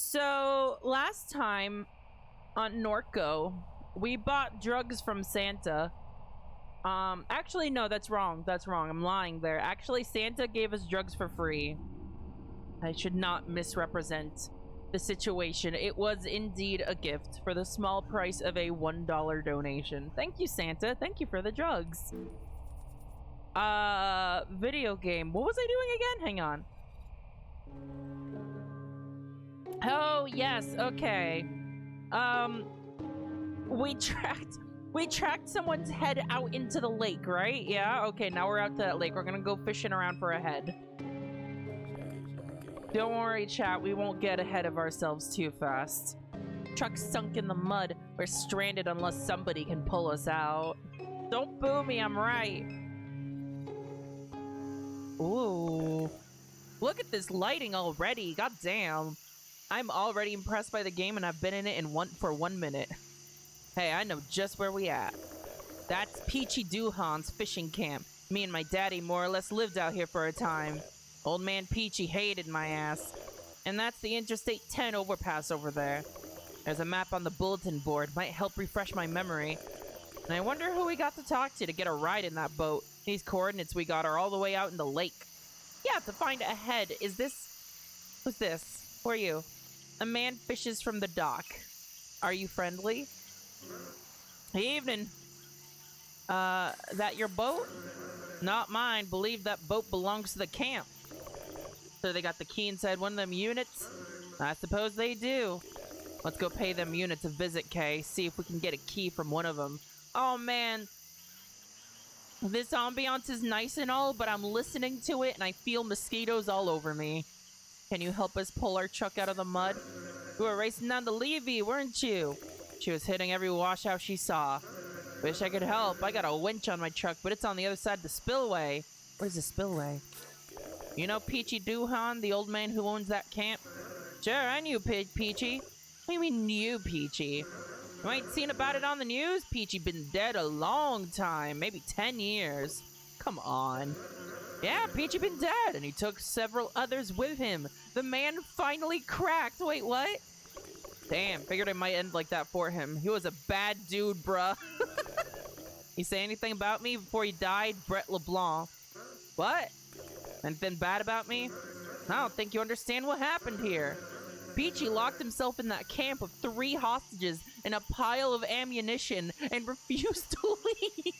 So last time on Norco, we bought drugs from Santa. Actually, no, that's wrong. That's wrong. I'm lying there. Actually, Santa gave us drugs for free. I should not misrepresent the situation. It was indeed a gift for the small price of a $1 donation. Thank you, Santa. Thank you for the drugs. Video game. What was I doing again? Hang on. Oh, yes. Okay. We tracked someone's head out into the lake, right? Yeah, okay, now we're out to that lake. We're gonna go fishing around for a head. Don't worry, chat, we won't get ahead of ourselves too fast. Truck's sunk in the mud. We're stranded unless somebody can pull us out. Don't boo me, I'm right. Ooh. Look at this lighting already, god damn. I'm already impressed by the game and I've been in it for 1 minute. Hey, I know just where we at. That's Peachy Doohan's fishing camp. Me and my daddy more or less lived out here for a time. Old man Peachy hated my ass. And that's the Interstate 10 overpass over there. There's a map on the bulletin board. Might help refresh my memory. And I wonder who we got to talk to get a ride in that boat. These coordinates we got are all the way out in the lake. Yeah, to find a head. Is this... Who's this? Who are you? A man fishes from the dock. Are you friendly? Evening. That your boat? Not mine. Believe that boat belongs to the camp. So they got the key inside one of them units? I suppose they do. Let's go pay them units a visit, Kay. See if we can get a key from one of them. Oh, man. This ambiance is nice and all, but I'm listening to it and I feel mosquitoes all over me. Can you help us pull our truck out of the mud? You were racing down the levee, weren't you? She was hitting every washout she saw. Wish I could help. I got a winch on my truck, but it's on the other side of the spillway. Where's the spillway? You know Peachy Doohan, the old man who owns that camp? Sure, I knew Peachy. What do you mean you, Peachy? You ain't seen about it on the news? Peachy been dead a long time, maybe 10 years. Come on. Yeah, Peachy been dead, and he took several others with him. The man finally cracked. Wait, what? Damn, figured it might end like that for him. He was a bad dude, bruh. You say anything about me before he died? Brett LeBlanc. What? Anything bad about me? I don't think you understand what happened here. Peachy locked himself in that camp with 3 hostages and a pile of ammunition and refused to leave.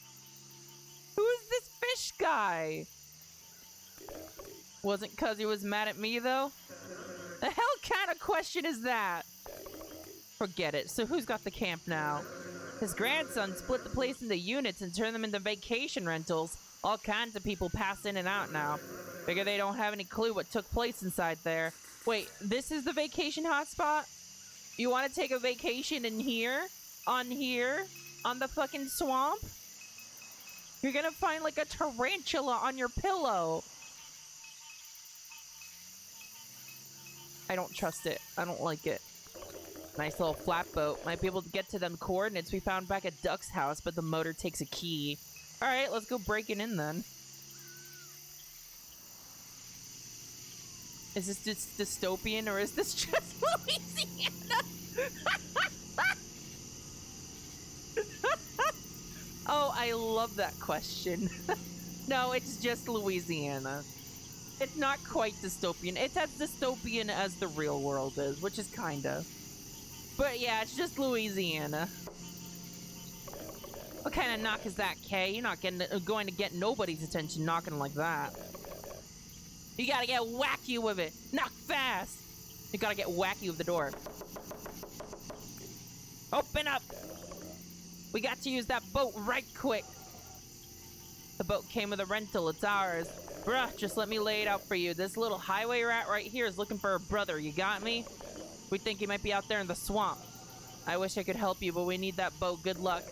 Who is this fish guy? Wasn't cause he was mad at me, though? The hell kind of question is that? Forget it. So who's got the camp now? His grandson split the place into units and turned them into vacation rentals. All kinds of people pass in and out now. Figure they don't have any clue what took place inside there. Wait, this is the vacation hotspot? You want to take a vacation in here? On the fucking swamp? You're gonna find like a tarantula on your pillow. I don't trust it. I don't like it. Nice little flatboat. Might be able to get to them coordinates we found back at Duck's house, but the motor takes a key. Alright, let's go breaking in then. Is this just dystopian or is this just Louisiana? Oh, I love that question. No, it's just Louisiana. It's not quite dystopian. It's as dystopian as the real world is, which is kinda. But yeah, it's just Louisiana. What kind of knock is that, Kay? You're not going to get nobody's attention knocking like that. You gotta get wacky with it. Knock fast. You gotta get wacky with the door. Open up. We got to use that boat right quick. The boat came with a rental. It's ours. Bruh, just let me lay it out for you. This little highway rat right here is looking for a brother. You got me? We think he might be out there in the swamp. I wish I could help you, but we need that boat. Good luck.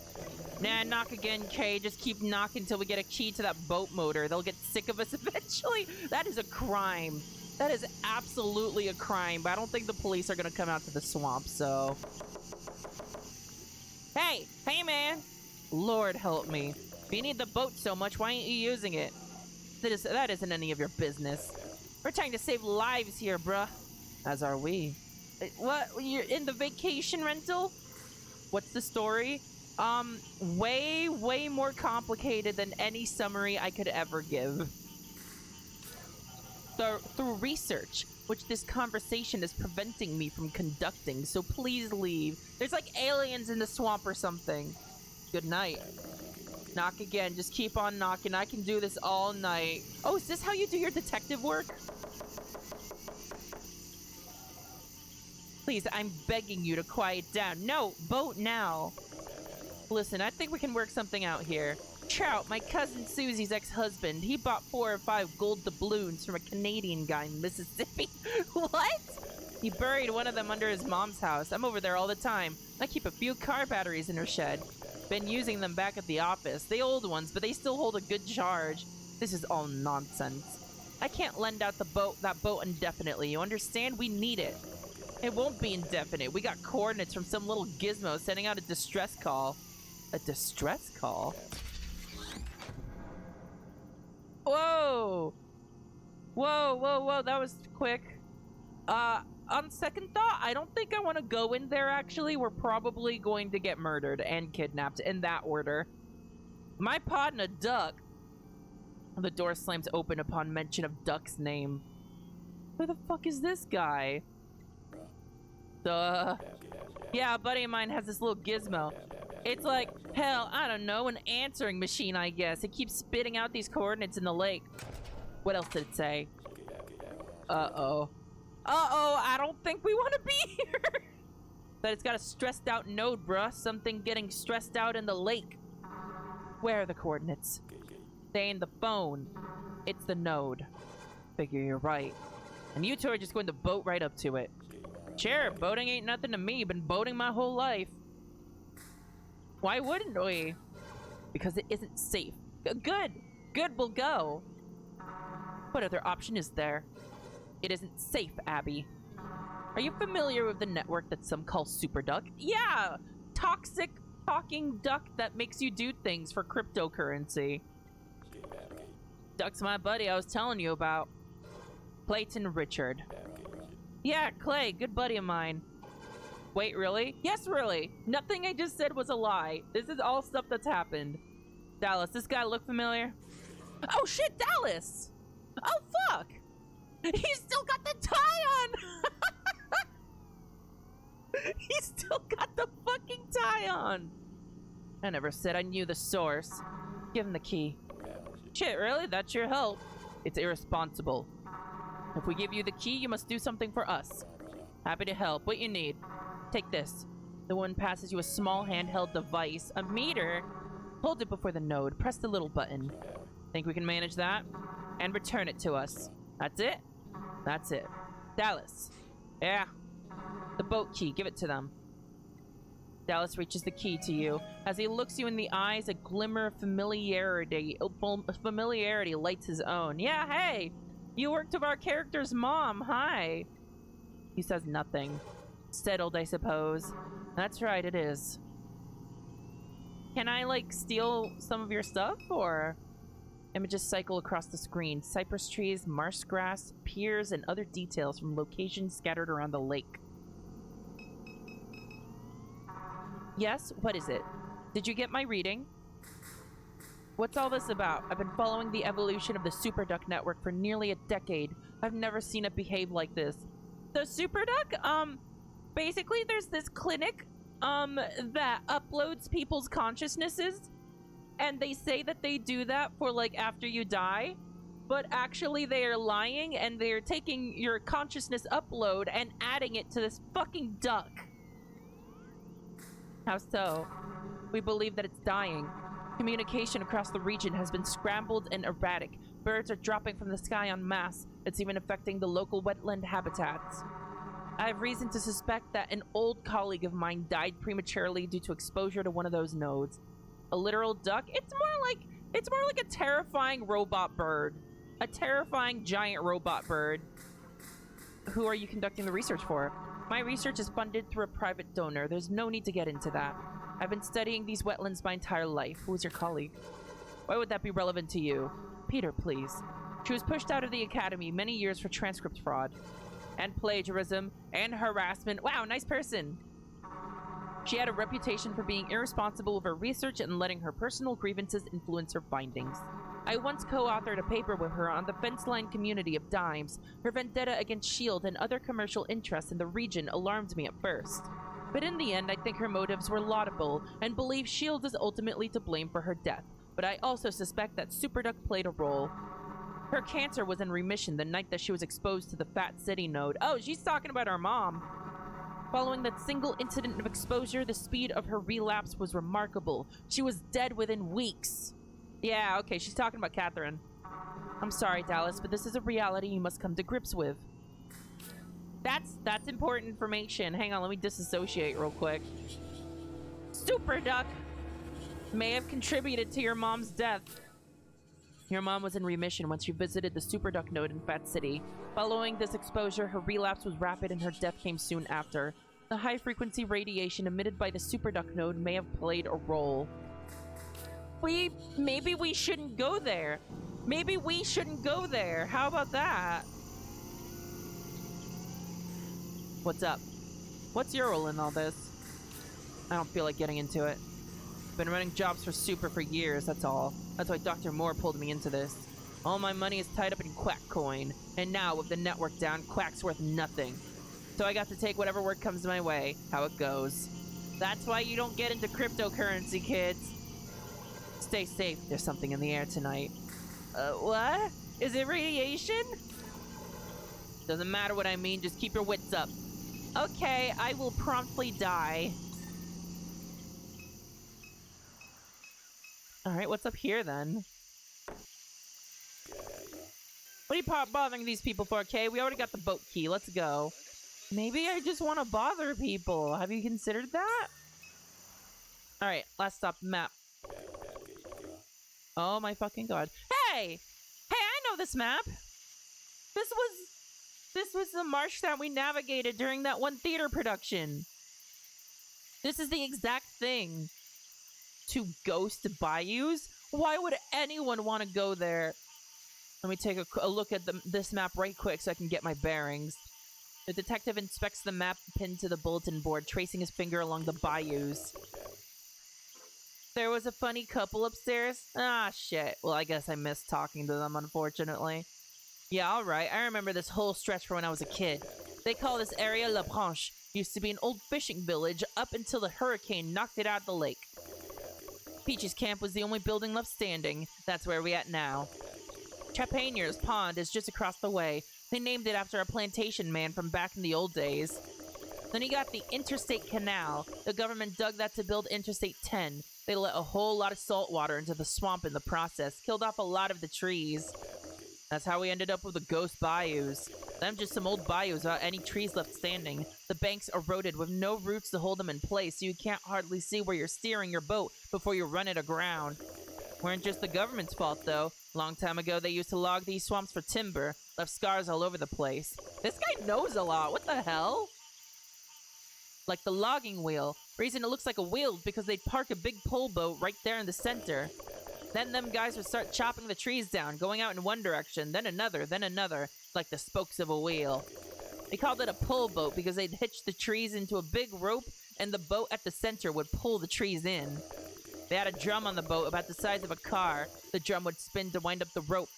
Nah, knock again, Kay. Just keep knocking until we get a key to that boat motor. They'll get sick of us eventually. That is a crime. That is absolutely a crime, but I don't think the police are gonna come out to the swamp, so... Hey! Hey, man! Lord help me. If you need the boat so much, why ain't you using it? That isn't any of your business. We're trying to save lives here, bruh. As are we. What? You're in the vacation rental? What's the story? Way more complicated than any summary I could ever give. Through research, which this conversation is preventing me from conducting, so please leave. There's like aliens in the swamp or something. Good night. Knock again. Just keep on knocking. I can do this all night. Oh, is this how you do your detective work? Please, I'm begging you to quiet down. No, vote now. Listen, I think we can work something out here. Trout, my cousin Susie's ex-husband, he bought 4 or 5 gold doubloons from a Canadian guy in Mississippi. What? He buried one of them under his mom's house. I'm over there all the time. I keep a few car batteries in her shed. Been using them back at the office. The old ones, but they still hold a good charge. This is all nonsense. I can't lend out that boat indefinitely. You understand? We need it. It won't be indefinite. We got coordinates from some little gizmo sending out a distress call. A distress call? Whoa! Whoa, that was quick. On second thought, I don't think I want to go in there, actually. We're probably going to get murdered and kidnapped in that order. My partner, Duck. The door slams open upon mention of Duck's name. Who the fuck is this guy? Yeah, a buddy of mine has this little gizmo. It's like, hell, I don't know, an answering machine, I guess. It keeps spitting out these coordinates in the lake. What else did it say? Uh-oh, I don't think we want to be here. But it's got a stressed out node, bruh. Something getting stressed out in the lake. Where are the coordinates? They in the phone. It's the node. Figure you're right. And you two are just going to boat right up to it. Sure, boating ain't nothing to me. Been boating my whole life. Why wouldn't we? Because it isn't safe. Good, we'll go. What other option is there? It isn't safe, Abby. Are you familiar with the network that some call Super Duck? Yeah! Toxic talking duck that makes you do things for cryptocurrency. Duck's my buddy I was telling you about. Clayton Richard. Yeah, Clay, good buddy of mine. Wait, really? Yes, really. Nothing I just said was a lie. This is all stuff that's happened. Dallas, this guy look familiar? Oh shit, Dallas! Oh fuck! He's still got the tie on! He's still got the fucking tie on! I never said I knew the source. Give him the key. Shit, really? That's your help? It's irresponsible. If we give you the key, you must do something for us. Happy to help. What you need? Take this. The woman passes you a small handheld device. A meter? Hold it before the node. Press the little button. Think we can manage that? And return it to us. That's it? That's it. Dallas. Yeah. The boat key. Give it to them. Dallas reaches the key to you. As he looks you in the eyes, a glimmer of familiarity lights his own. Yeah, hey! You worked with our character's mom. Hi. He says nothing. Settled, I suppose. That's right, it is. Can I, like, steal some of your stuff, or...? Images cycle across the screen. Cypress trees, marsh grass, piers, and other details from locations scattered around the lake. Yes? What is it? Did you get my reading? What's all this about? I've been following the evolution of the Super Duck network for nearly a decade. I've never seen it behave like this. The Super Duck? Basically there's this clinic, that uploads people's consciousnesses, and they say that they do that for, like, after you die, but actually they are lying, and they're taking your consciousness upload and adding it to this fucking duck. How so? We believe that it's dying. Communication across the region has been scrambled and erratic. Birds are dropping from the sky en masse. It's even affecting the local wetland habitats. I have reason to suspect that an old colleague of mine died prematurely due to exposure to one of those nodes. A literal duck? It's more like a terrifying robot bird. A terrifying giant robot bird. Who are you conducting the research for? My research is funded through a private donor. There's no need to get into that. I've been studying these wetlands my entire life. Who is your colleague? Why would that be relevant to you? Peter, please. She was pushed out of the academy many years for transcript fraud. and plagiarism and harassment. Wow, nice person. She had a reputation for being irresponsible with her research and letting her personal grievances influence her findings. I once co-authored a paper with her on the fence line community of dimes. Her vendetta against S.H.I.E.L.D. and other commercial interests in the region alarmed me at first. But in the end, I think her motives were laudable and believe S.H.I.E.L.D. is ultimately to blame for her death. But I also suspect that Superduck played a role. Her cancer was in remission the night that she was exposed to the Fat City node. Oh, she's talking about our mom. Following that single incident of exposure, the speed of her relapse was remarkable. She was dead within weeks. Yeah, okay, she's talking about Catherine. I'm sorry, Dallas, but this is a reality you must come to grips with. That's important information. Hang on, let me disassociate real quick. Superduck may have contributed to your mom's death. Your mom was in remission when she visited the Superduck node in Fat City. Following this exposure, her relapse was rapid and her death came soon after. The high-frequency radiation emitted by the Superduck node may have played a role. Maybe we shouldn't go there. Maybe we shouldn't go there. How about that? What's up? What's your role in all this? I don't feel like getting into it. Been running jobs for Super for years, that's all. That's why Dr. Moore pulled me into this. All my money is tied up in Quack coin, and now with the network down, Quack's worth nothing. So I got to take whatever work comes my way, how it goes. That's why you don't get into cryptocurrency, kids. Stay safe, there's something in the air tonight. What? Is it radiation? Doesn't matter what I mean, just keep your wits up. Okay, I will promptly die. Alright, what's up here then? What are you bothering these people for, okay? We already got the boat key, let's go. Maybe I just want to bother people. Have you considered that? Alright, last stop, map. Oh my fucking god. Hey! Hey, I know this map! This was the marsh that we navigated during that one theater production. This is the exact thing. To ghost bayous? Why would anyone want to go there? Let me take a look at this map right quick so I can get my bearings. The detective inspects the map pinned to the bulletin board, tracing his finger along the bayous. There was a funny couple upstairs? Ah, shit. Well, I guess I missed talking to them, unfortunately. Yeah, alright. I remember this whole stretch from when I was a kid. They call this area La Branche. Used to be an old fishing village up until the hurricane knocked it out of the lake. Peach's camp was the only building left standing. That's where we're at now. Trapagner's Pond is just across the way. They named it after a plantation man from back in the old days. Then you got the Interstate Canal. The government dug that to build Interstate 10. They let a whole lot of salt water into the swamp in the process, killed off a lot of the trees. That's how we ended up with the ghost bayous. Them just some old bayous without any trees left standing. The banks eroded with no roots to hold them in place, so you can't hardly see where you're steering your boat before you run it aground. Weren't just the government's fault, though. Long time ago, they used to log these swamps for timber, left scars all over the place. This guy knows a lot. What the hell? Like the logging wheel. Reason it looks like a wheel because they'd park a big pole boat right there in the center. Then them guys would start chopping the trees down, going out in one direction, then another, like the spokes of a wheel. They called it a pull boat because they'd hitch the trees into a big rope, and the boat at the center would pull the trees in. They had a drum on the boat about the size of a car. The drum would spin to wind up the rope.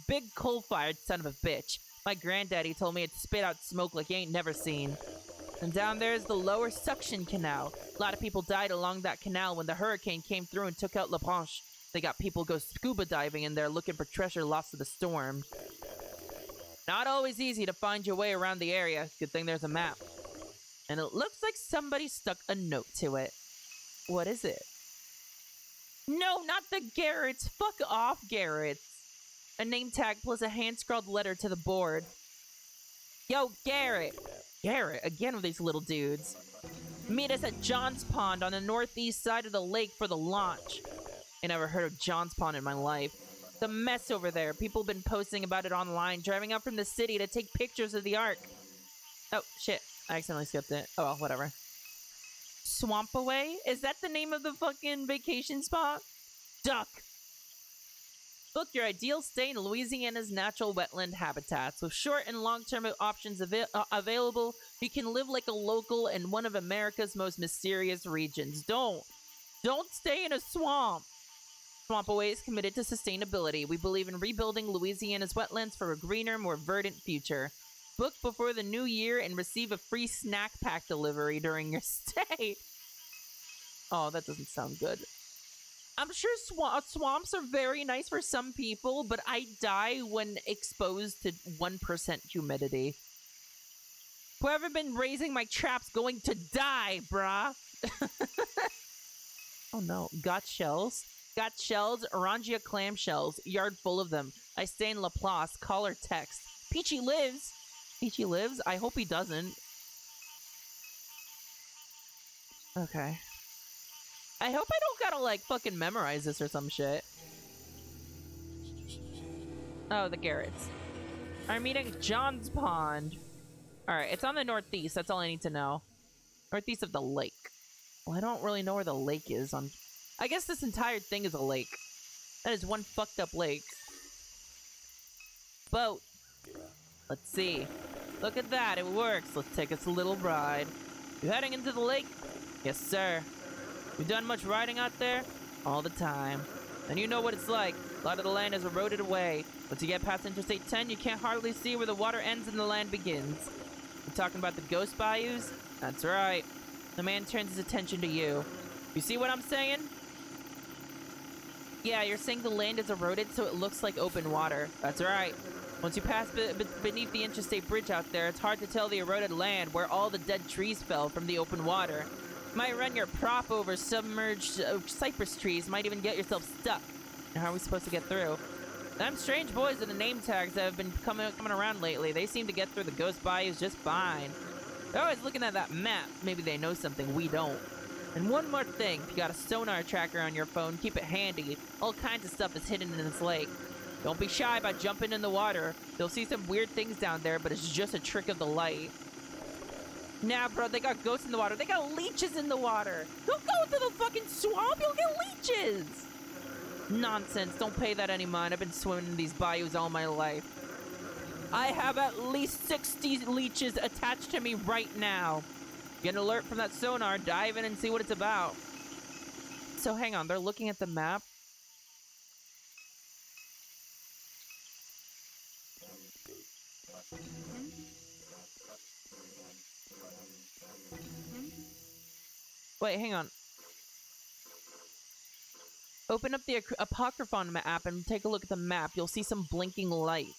Big coal-fired son of a bitch. My granddaddy told me it spit out smoke like you ain't never seen. And down there is the lower suction canal. A lot of people died along that canal when the hurricane came through and took out La Branche. They got people go scuba diving in there looking for treasure lost to the storm. Not always easy to find your way around the area. Good thing there's a map. And it looks like somebody stuck a note to it. What is it? No, not the Garretts. Fuck off, Garretts. A name tag plus a hand-scrawled letter to the board. Yo, Garrett. Garrett, again with these little dudes. Meet us at John's Pond on the northeast side of the lake for the launch. I never heard of John's Pond in my life. The mess over there. People have been posting about it online, driving up from the city to take pictures of the ark. Oh, shit. I accidentally skipped it. Oh, well, whatever. Swamp Away? Is that the name of the fucking vacation spot? Duck. Book your ideal stay in Louisiana's natural wetland habitats. With short and long-term options available, you can live like a local in one of America's most mysterious regions. Don't stay in a swamp. Swamp Away is committed to sustainability. We believe in rebuilding Louisiana's wetlands for a greener, more verdant future. Book before the new year and receive a free snack pack delivery during your stay. Oh, that doesn't sound good. I'm sure swamps are very nice for some people, but I die when exposed to 1% humidity. Whoever been raising my traps going to die, brah. Oh no, got shells. Got shells, Orangia clam shells, yard full of them. I stay in Laplace, call or text. Peachy lives. Peachy lives? I hope he doesn't. Okay. I hope I don't gotta, like, fucking memorize this or some shit. Oh, the Garrets. Our meeting at John's Pond. Alright, it's on the northeast. That's all I need to know. Northeast of the lake. Well, I don't really know where the lake is. I guess this entire thing is a lake. That is one fucked up lake. Boat. Let's see. Look at that. It works. Let's take us a little ride. You heading into the lake? Yes, sir. You done much riding out there? All the time. And you know what it's like. A lot of the land is eroded away. Once you get past Interstate 10, you can't hardly see where the water ends and the land begins. We're talking about the ghost bayous? That's right. The man turns his attention to you. You see what I'm saying? Yeah, you're saying the land is eroded so it looks like open water. That's right. Once you pass beneath the interstate bridge out there, it's hard to tell the eroded land where all the dead trees fell from the open water. You might run your prop over submerged cypress trees, might even get yourself stuck. How are we supposed to get through? Them strange boys with the name tags that have been coming around lately, they seem to get through the ghost bayous just fine. They're always looking at that map. Maybe they know something we don't. And one more thing, if you got a sonar tracker on your phone, keep it handy. All kinds of stuff is hidden in this lake. Don't be shy about jumping in the water. You'll see some weird things down there, but it's just a trick of the light. Nah, bro, they got ghosts in the water. They got leeches in the water. Don't go into the fucking swamp. You'll get leeches. Nonsense. Don't pay that any mind. I've been swimming in these bayous all my life. I have at least 60 leeches attached to me right now. Get an alert from that sonar. Dive in and see what it's about. So hang on. They're looking at the map. Wait, hang on. Open up the Apocryphon app and take a look at the map. You'll see some blinking lights.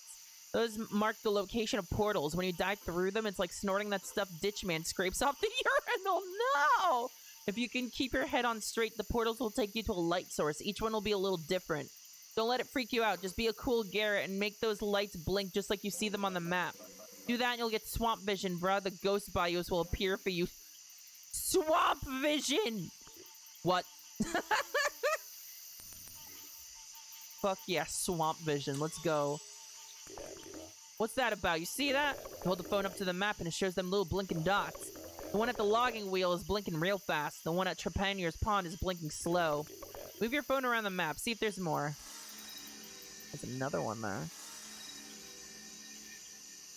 Those mark the location of portals. When you dive through them, it's like snorting that stuff Ditchman scrapes off the urinal. No! If you can keep your head on straight, the portals will take you to a light source. Each one will be a little different. Don't let it freak you out. Just be a cool Garrett and make those lights blink just like you see them on the map. Do that and you'll get swamp vision, bruh. The ghost bayous will appear for you. Swamp vision! What? Fuck yeah, swamp vision. Let's go. What's that about? You see that? Hold the phone up to the map and it shows them little blinking dots. The one at the logging wheel is blinking real fast. The one at Trepanier's Pond is blinking slow. Move your phone around the map. See if there's more. There's another one there.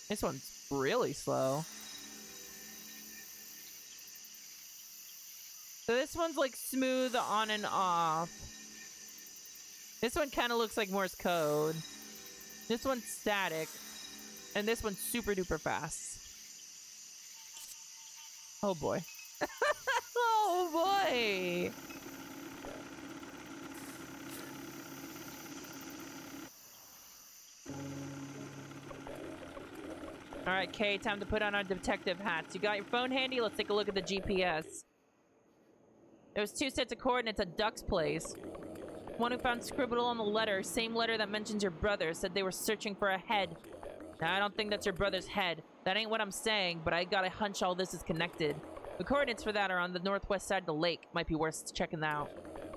This one's really slow. So this one's like smooth on and off. This one kind of looks like Morse code. This one's static. And this one's super duper fast. Oh boy. Oh boy. Alright, Kay, time to put on our detective hats. You got your phone handy? Let's take a look at the GPS. There was 2 sets of coordinates at Duck's place. One who found scribbled on the letter, same letter that mentions your brother, said they were searching for a head. Now, I don't think that's your brother's head. That ain't what I'm saying, but I got a hunch all this is connected. The coordinates for that are on the northwest side of the lake. Might be worth checking out.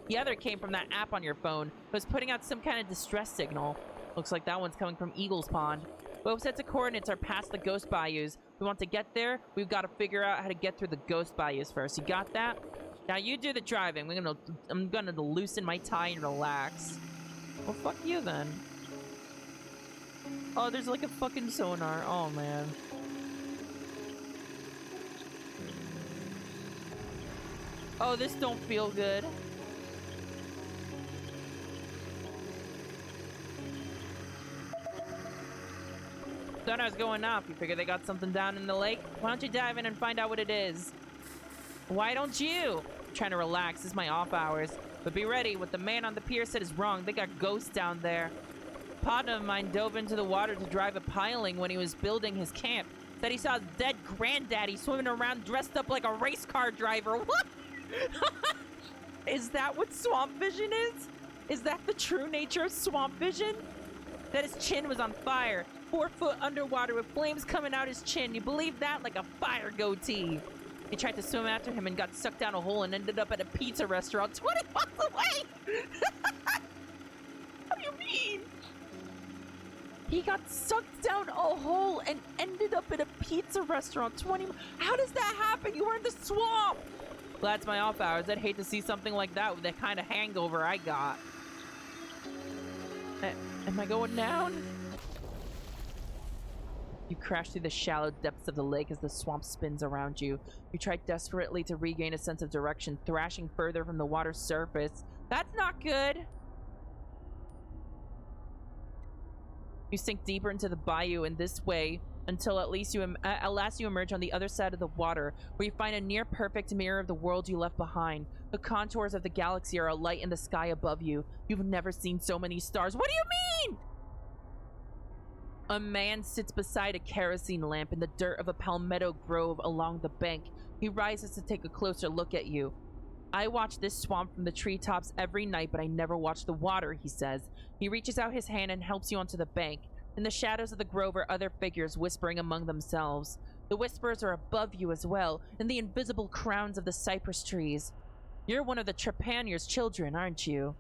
The other came from that app on your phone. It was putting out some kind of distress signal. Looks like that one's coming from Eagle's Pond. Both sets of coordinates are past the ghost bayous. If we want to get there, we've got to figure out how to get through the ghost bayous first. You got that? Now you do the driving. I'm gonna loosen my tie and relax. Well, fuck you then. Oh, there's like a fucking sonar. Oh, man. Oh, this don't feel good. Sonar's going off. You figure they got something down in the lake? Why don't you dive in and find out what it is? Why don't you? I'm trying to relax. This is my off hours. But be ready. What the man on the pier said is wrong. They got ghosts down there. A partner of mine dove into the water to drive a piling when he was building his camp. Said he saw his dead granddaddy swimming around dressed up like a race car driver. What? Is that what swamp vision is? Is that the true nature of swamp vision? That his chin was on fire. 4 foot underwater with flames coming out his chin. You believe that? Like a fire goatee. He tried to swim after him and got sucked down a hole and ended up at a pizza restaurant 20 miles away. What do you mean? He got sucked down a hole and ended up at a pizza restaurant 20 miles. How does that happen? You were in the swamp. Well, that's my off hours. I'd hate to see something like that with the kind of hangover I got. Am I going down? You crash through the shallow depths of the lake as the swamp spins around you. You try desperately to regain a sense of direction, thrashing further from the water's surface. That's not good. You sink deeper into the bayou in this way until at last you emerge on the other side of the water, where you find a near-perfect mirror of the world you left behind. The contours of the galaxy are alight in the sky above you. You've never seen so many stars. What do you mean? A man sits beside a kerosene lamp in the dirt of a palmetto grove along the bank. He rises to take a closer look at you. I watch this swamp from the treetops every night, but I never watch the water, he says. He reaches out his hand and helps you onto the bank. In the shadows of the grove are other figures whispering among themselves. The whispers are above you as well, in the invisible crowns of the cypress trees. You're one of the Trepanier's children, aren't you?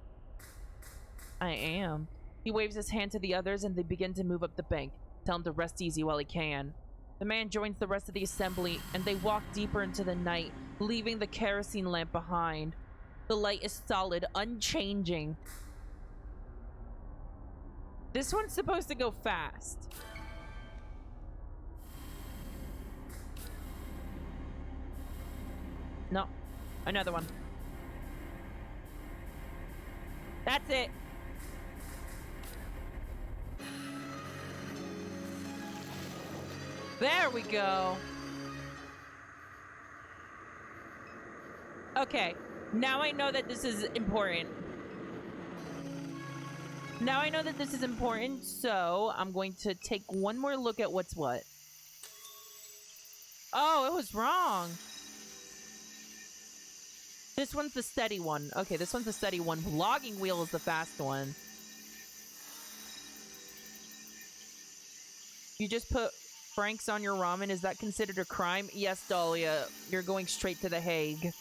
I am. He waves his hand to the others and they begin to move up the bank. Tell him to rest easy while he can. The man joins the rest of the assembly and they walk deeper into the night, leaving the kerosene lamp behind. The light is solid, unchanging. This one's supposed to go fast. No. Another one. That's it. There we go. Okay. Now I know that this is important. Now I know that this is important, so I'm going to take one more look at what's what. Oh, it was wrong. This one's the steady one. Okay, this one's the steady one. Logging wheel is the fast one. You just put Franks on your ramen. Is that considered a crime? Yes, Dahlia. You're going straight to The Hague.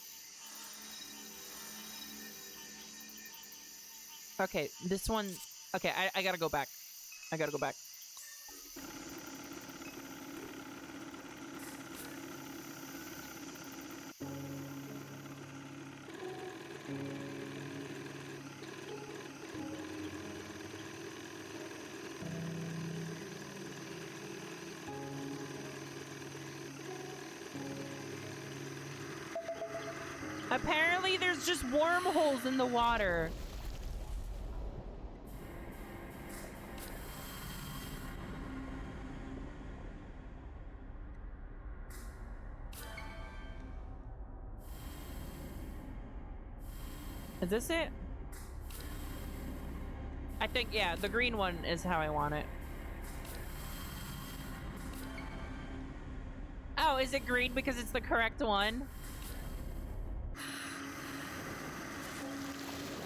Okay, this one... Okay, I gotta go back. I gotta go back. Apparently, there's just wormholes in the water. Is this it? I think, yeah, the green one is how I want it. Oh, is it green because it's the correct one?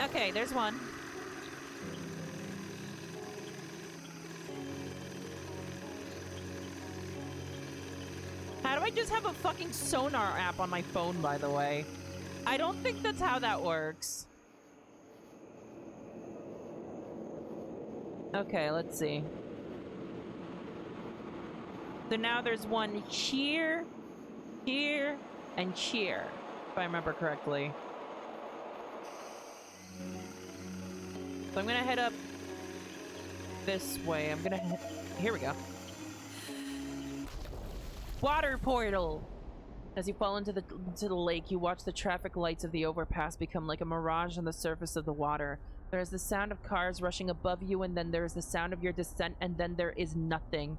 Okay, there's one. How do I just have a fucking sonar app on my phone, by the way? I don't think that's how that works. Okay, let's see. So now there's one here, here, and here, if I remember correctly. So I'm gonna head up this way. I'm gonna... Here we go. Water portal! As you fall into the lake, you watch the traffic lights of the overpass become like a mirage on the surface of the water. There is the sound of cars rushing above you, and then there is the sound of your descent, and then there is nothing.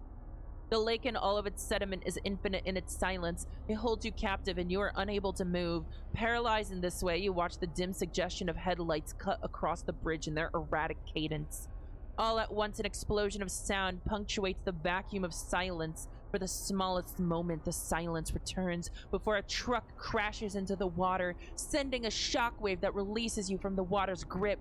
The lake and all of its sediment is infinite in its silence. It holds you captive, and you are unable to move. Paralyzed in this way, you watch the dim suggestion of headlights cut across the bridge in their erratic cadence. All at once, an explosion of sound punctuates the vacuum of silence. For the smallest moment, the silence returns before a truck crashes into the water, sending a shockwave that releases you from the water's grip.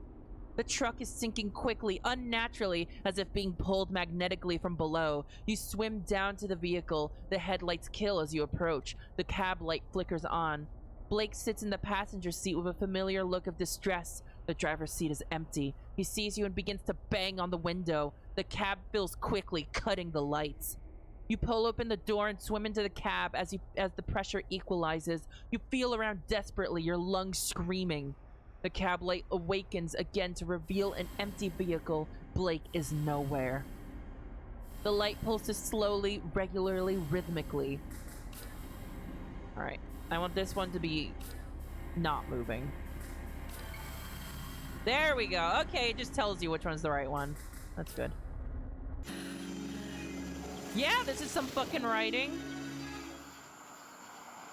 The truck is sinking quickly, unnaturally, as if being pulled magnetically from below. You swim down to the vehicle. The headlights kill as you approach. The cab light flickers on. Blake sits in the passenger seat with a familiar look of distress. The driver's seat is empty. He sees you and begins to bang on the window. The cab fills quickly, cutting the lights. You pull open the door and swim into the cab as the pressure equalizes. You feel around desperately, your lungs screaming. The cab light awakens again to reveal an empty vehicle. Blake is nowhere. The light pulses slowly, regularly, rhythmically. Alright. I want this one to be not moving. There we go. Okay, it just tells you which one's the right one. That's good. Yeah, this is some fucking writing.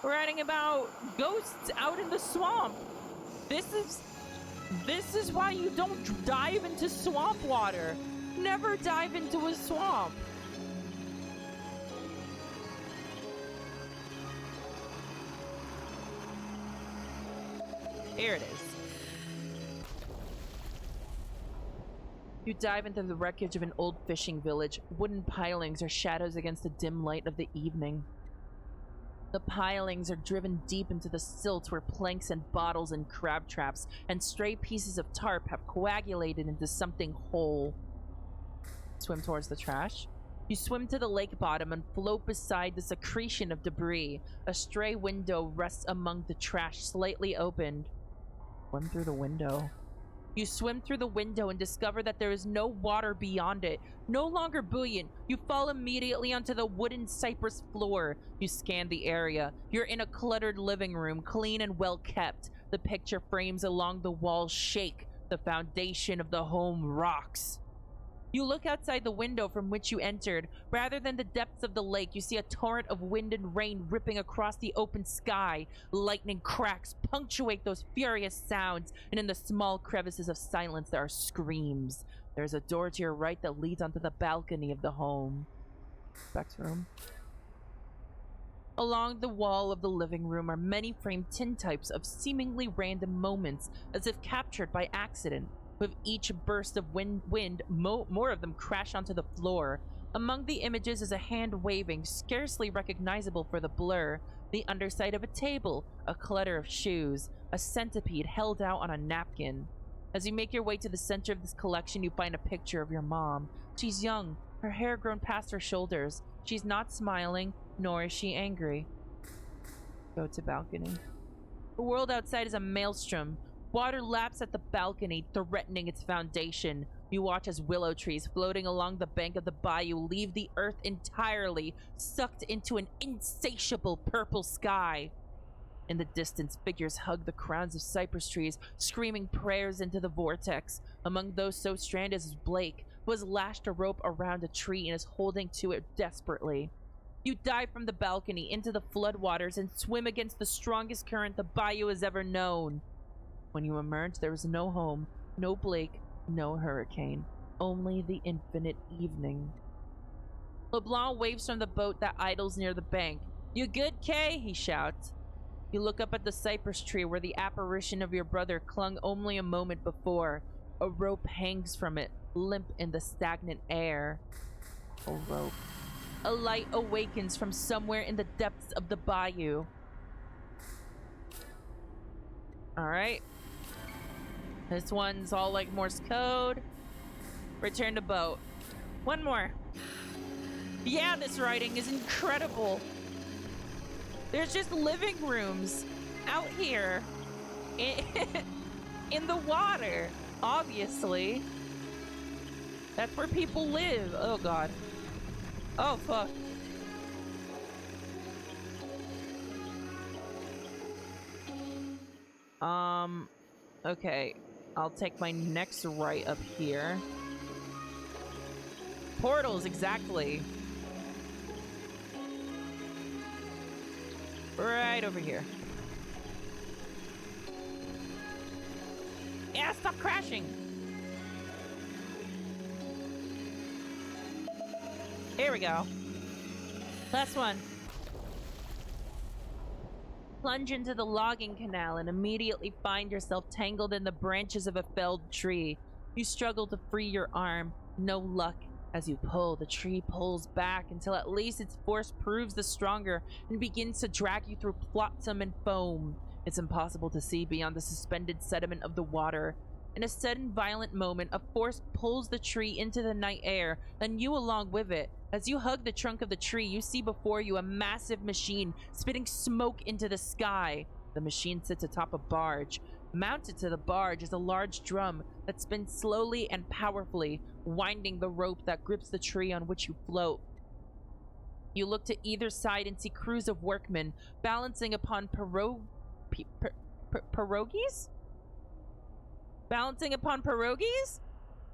We're writing about ghosts out in the swamp. This is why you don't dive into swamp water. Never dive into a swamp. Here it is. You dive into the wreckage of an old fishing village. Wooden pilings are shadows against the dim light of the evening. The pilings are driven deep into the silt where planks and bottles and crab traps and stray pieces of tarp have coagulated into something whole. Swim towards the trash. You swim to the lake bottom and float beside the secretion of debris. A stray window rests among the trash, slightly opened. Swim through the window. You swim through the window and discover that there is no water beyond it. No longer buoyant, you fall immediately onto the wooden cypress floor. You scan the area. You're in a cluttered living room, clean and well kept. The picture frames along the walls shake. The foundation of the home rocks. You look outside the window from which you entered. Rather than the depths of the lake, you see a torrent of wind and rain ripping across the open sky. Lightning cracks punctuate those furious sounds, and in the small crevices of silence there are screams. There's a door to your right that leads onto the balcony of the home. Back to room. Along the wall of the living room are many framed tintypes of seemingly random moments, as if captured by accident. With each burst of wind, more of them crash onto the floor. Among the images is a hand waving, scarcely recognizable for the blur, the underside of a table, a clutter of shoes, a centipede held out on a napkin. As you make your way to the center of this collection, you find a picture of your mom. She's young, her hair grown past her shoulders. She's not smiling, nor is she angry. Go to balcony. The world outside is a maelstrom. Water laps at the balcony, threatening its foundation. You watch as willow trees floating along the bank of the bayou leave the earth entirely, sucked into an insatiable purple sky. In the distance, figures hug the crowns of cypress trees, screaming prayers into the vortex. Among those so stranded is Blake, who has lashed a rope around a tree and is holding to it desperately. You dive from the balcony into the floodwaters and swim against the strongest current the bayou has ever known. When you emerge, there is no home, no Blake, no hurricane. Only the infinite evening. LeBlanc waves from the boat that idles near the bank. "You good, Kay?" he shouts. You look up at the cypress tree where the apparition of your brother clung only a moment before. A rope hangs from it, limp in the stagnant air. A rope. A light awakens from somewhere in the depths of the bayou. Alright. This one's all like Morse code. Return to boat. One more. Yeah, this writing is incredible. There's just living rooms out here in the water, obviously. That's where people live. Oh, God. Oh, fuck. Okay. I'll take my next right up here. Portals, exactly. Right over here. Yeah, stop crashing. Here we go. Last one. Plunge into the logging canal and immediately find yourself tangled in the branches of a felled tree. You struggle to free your arm. No luck. As you pull, the tree pulls back until at least its force proves the stronger and begins to drag you through flotsam and foam. It's impossible to see beyond the suspended sediment of the water. In a sudden violent moment, a force pulls the tree into the night air, and you along with it. As you hug the trunk of the tree, you see before you a massive machine spitting smoke into the sky. The machine sits atop a barge. Mounted to the barge is a large drum that spins slowly and powerfully, winding the rope that grips the tree on which you float. You look to either side and see crews of workmen balancing upon pierogies? Balancing upon pierogies?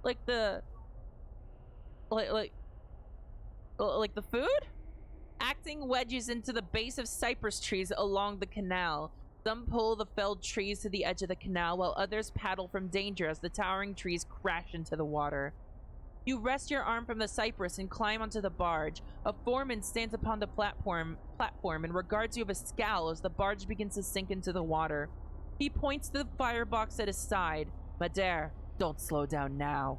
Like the... Like the food? Acting wedges into the base of cypress trees along the canal. Some pull the felled trees to the edge of the canal, while others paddle from danger as the towering trees crash into the water. You wrest your arm from the cypress and climb onto the barge. A foreman stands upon the platform and regards you with a scowl as the barge begins to sink into the water. He points to the firebox at his side. Madare, don't slow down now.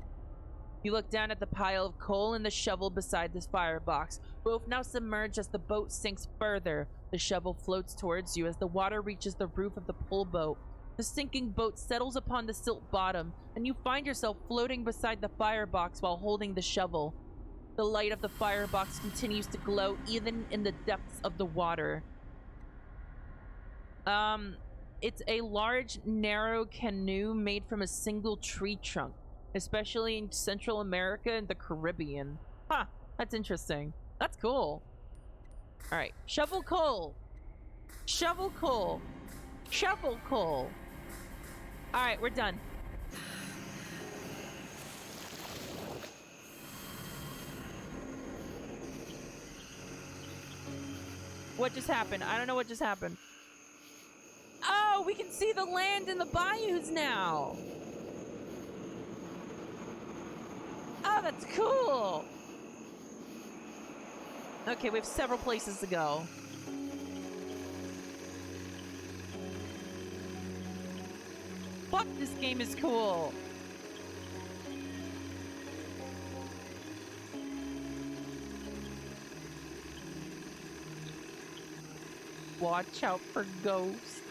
You look down at the pile of coal and the shovel beside this firebox, both now submerged as the boat sinks further. The shovel floats towards you as the water reaches the roof of the pull boat. The sinking boat settles upon the silt bottom, and you find yourself floating beside the firebox while holding the shovel. The light of the firebox continues to glow even in the depths of the water. It's a large, narrow canoe made from a single tree trunk, especially in Central America and the Caribbean. Huh, that's interesting. That's cool. All right, shovel coal. Shovel coal. Shovel coal. All right, we're done. What just happened? I don't know what just happened. Oh, we can see the land in the bayous now. Oh, that's cool. Okay, we have several places to go. Fuck, this game is cool. Watch out for ghosts.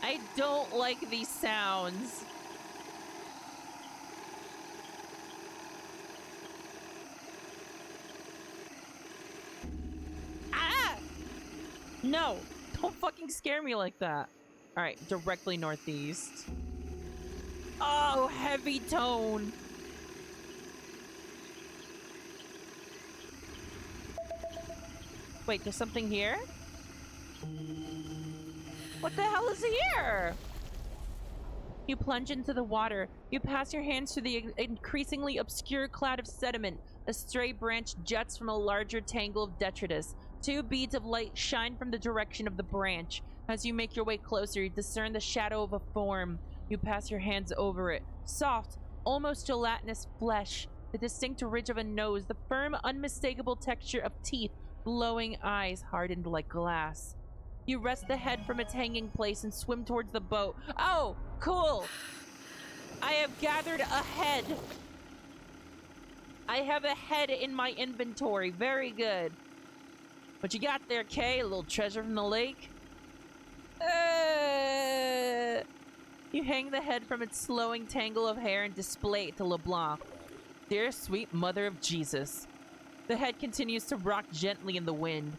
I don't like these sounds. Ah! No, don't fucking scare me like that. All right, directly northeast. Oh, heavy tone. Wait, there's something here? What the hell is here? You plunge into the water. You pass your hands through the increasingly obscure cloud of sediment. A stray branch juts from a larger tangle of detritus. Two beads of light shine from the direction of the branch. As you make your way closer, you discern the shadow of a form. You pass your hands over it. Soft, almost gelatinous flesh. The distinct ridge of a nose. The firm, unmistakable texture of teeth. Glowing eyes hardened like glass. You wrest the head from its hanging place and swim towards the boat. Oh, cool. I have gathered a head. I have a head in my inventory. Very good. What you got there, Kay? A little treasure from the lake? You hang the head from its slowing tangle of hair and display it to LeBlanc. Dear sweet mother of Jesus. The head continues to rock gently in the wind.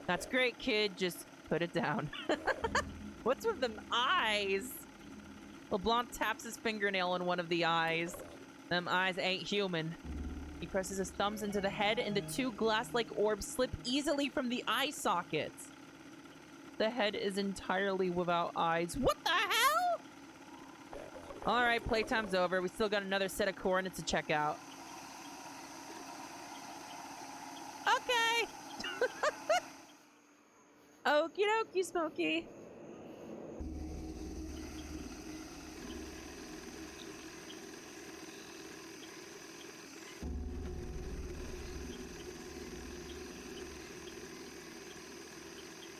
That's great, kid. Just put it down. What's with them eyes? LeBlanc taps his fingernail in one of the eyes. Them eyes ain't human. He presses his thumbs into the head, and the two glass-like orbs slip easily from the eye sockets. The head is entirely without eyes. What the hell? All right, playtime's over. We still got another set of coordinates to check out. Okay. Okie dokie, Smokey.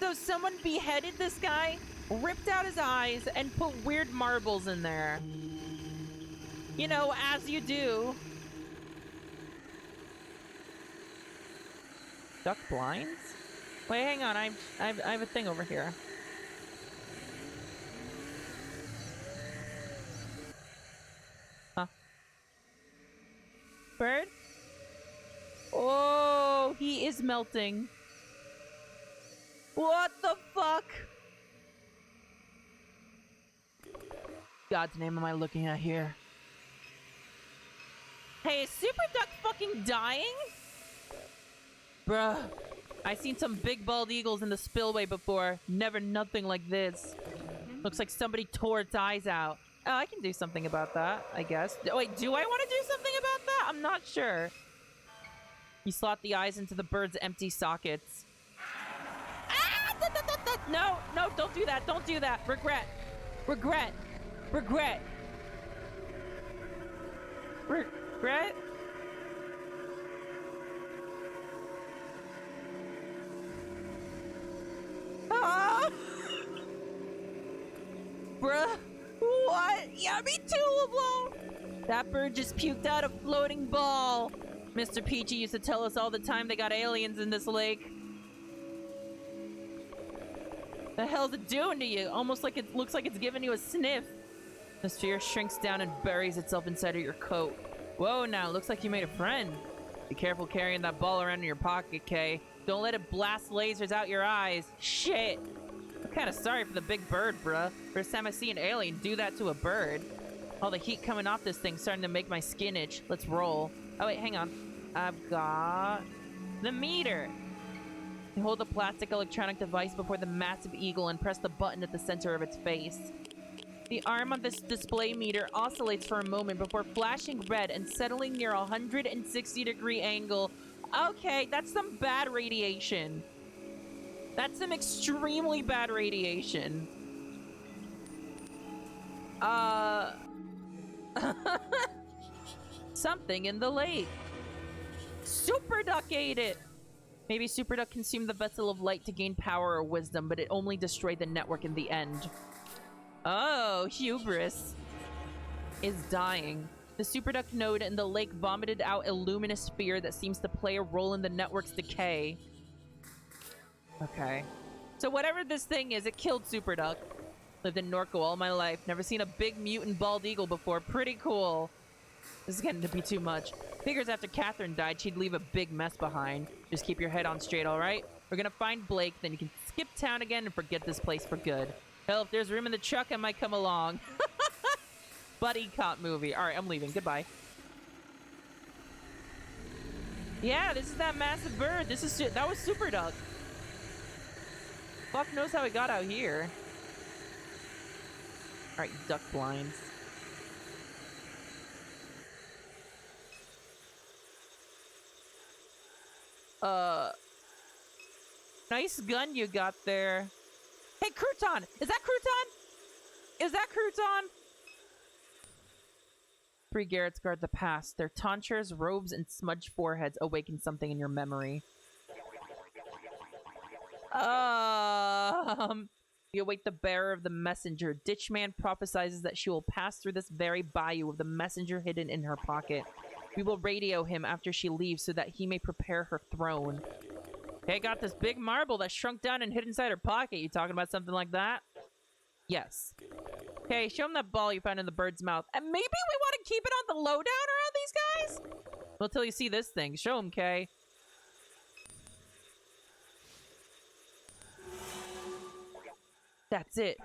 So someone beheaded this guy, ripped out his eyes, and put weird marbles in there. You know, as you do. Duck blinds? Wait, hang on. I have a thing over here. Huh? Bird? Oh, he is melting. What the fuck? God's name am I looking at here? Hey, is Super Duck fucking dying? Bruh, I seen some big bald eagles in the spillway before. Never nothing like this. Looks like somebody tore its eyes out. Oh, I can do something about that, I guess. Wait, do I want to do something about that? I'm not sure. You slot the eyes into the bird's empty sockets. No, no, don't do that. Don't do that. Regret. Regret. Regret. Regret? Ah! Bruh. What? Yeah, me too, LeBlanc. That bird just puked out a floating ball. Mr. Peachy used to tell us all the time they got aliens in this lake. The hell's it doing to you? Almost like it looks like it's giving you a sniff. The sphere shrinks down and buries itself inside of your coat. Whoa, now, looks like you made a friend. Be careful carrying that ball around in your pocket, Kay. Don't let it blast lasers out your eyes. Shit. I'm kind of sorry for the big bird, bruh. First time I see an alien do that to a bird. All the heat coming off this thing's starting to make my skin itch. Let's roll. Oh, wait, hang on. I've got the meter. You hold the plastic electronic device before the massive eagle and press the button at the center of its face. The arm of this display meter oscillates for a moment before flashing red and settling near a 160-degree angle. Okay, that's some bad radiation. That's some extremely bad radiation. Something in the lake. Super Duck ate it! Maybe Super Duck consumed the vessel of light to gain power or wisdom, but it only destroyed the network in the end. Oh, hubris is dying. The Super Duck node in the lake vomited out a luminous sphere that seems to play a role in the network's decay. Okay. So whatever this thing is, it killed Super Duck. Lived in Norco all my life. Never seen a big mutant bald eagle before. Pretty cool. This is getting to be too much. Figures after Catherine died, she'd leave a big mess behind. Just keep your head on straight, alright? We're gonna find Blake, then you can skip town again and forget this place for good. Hell, if there's room in the truck, I might come along. Buddy cop movie. Alright, I'm leaving. Goodbye. Yeah, this is that massive bird. That was Super Duck. Fuck knows how he got out here. Alright, duck blinds. Nice gun you got there. Hey, Crouton! Is that Crouton? Is that Crouton? Three Garretts guard the past. Their tonsures, robes, and smudged foreheads awaken something in your memory. You await the bearer of the messenger. Ditchman prophesizes that she will pass through this very bayou with the messenger hidden in her pocket. We will radio him after she leaves so that he may prepare her throne. Hey, got this big marble that shrunk down and hid inside her pocket. You talking about something like that? Yes. Okay, show him that ball you found in the bird's mouth. And maybe we want to keep it on the lowdown around these guys? Well, till you see this thing. Show him, Kay. That's it.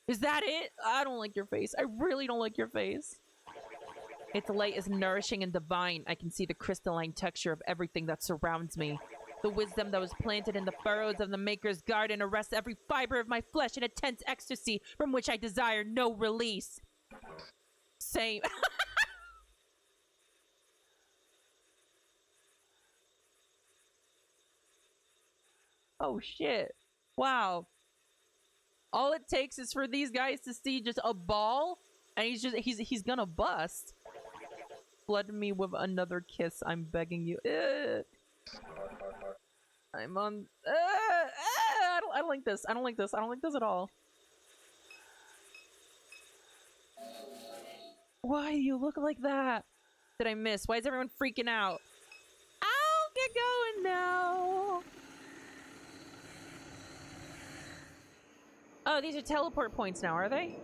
Is that it? I don't like your face. I really don't like your face. Its light is nourishing and divine. I can see the crystalline texture of everything that surrounds me. The wisdom that was planted in the furrows of the Maker's garden arrests every fiber of my flesh in a tense ecstasy from which I desire no release. Same. Oh, shit. Wow. All it takes is for these guys to see just a ball, and he's gonna bust. Flood me with another kiss, I'm begging you. I'm on. I don't like this. I don't like this. I don't like this at all. Why do you look like that? Did I miss? Why is everyone freaking out? Ow, get going now. Oh, these are teleport points now, are they?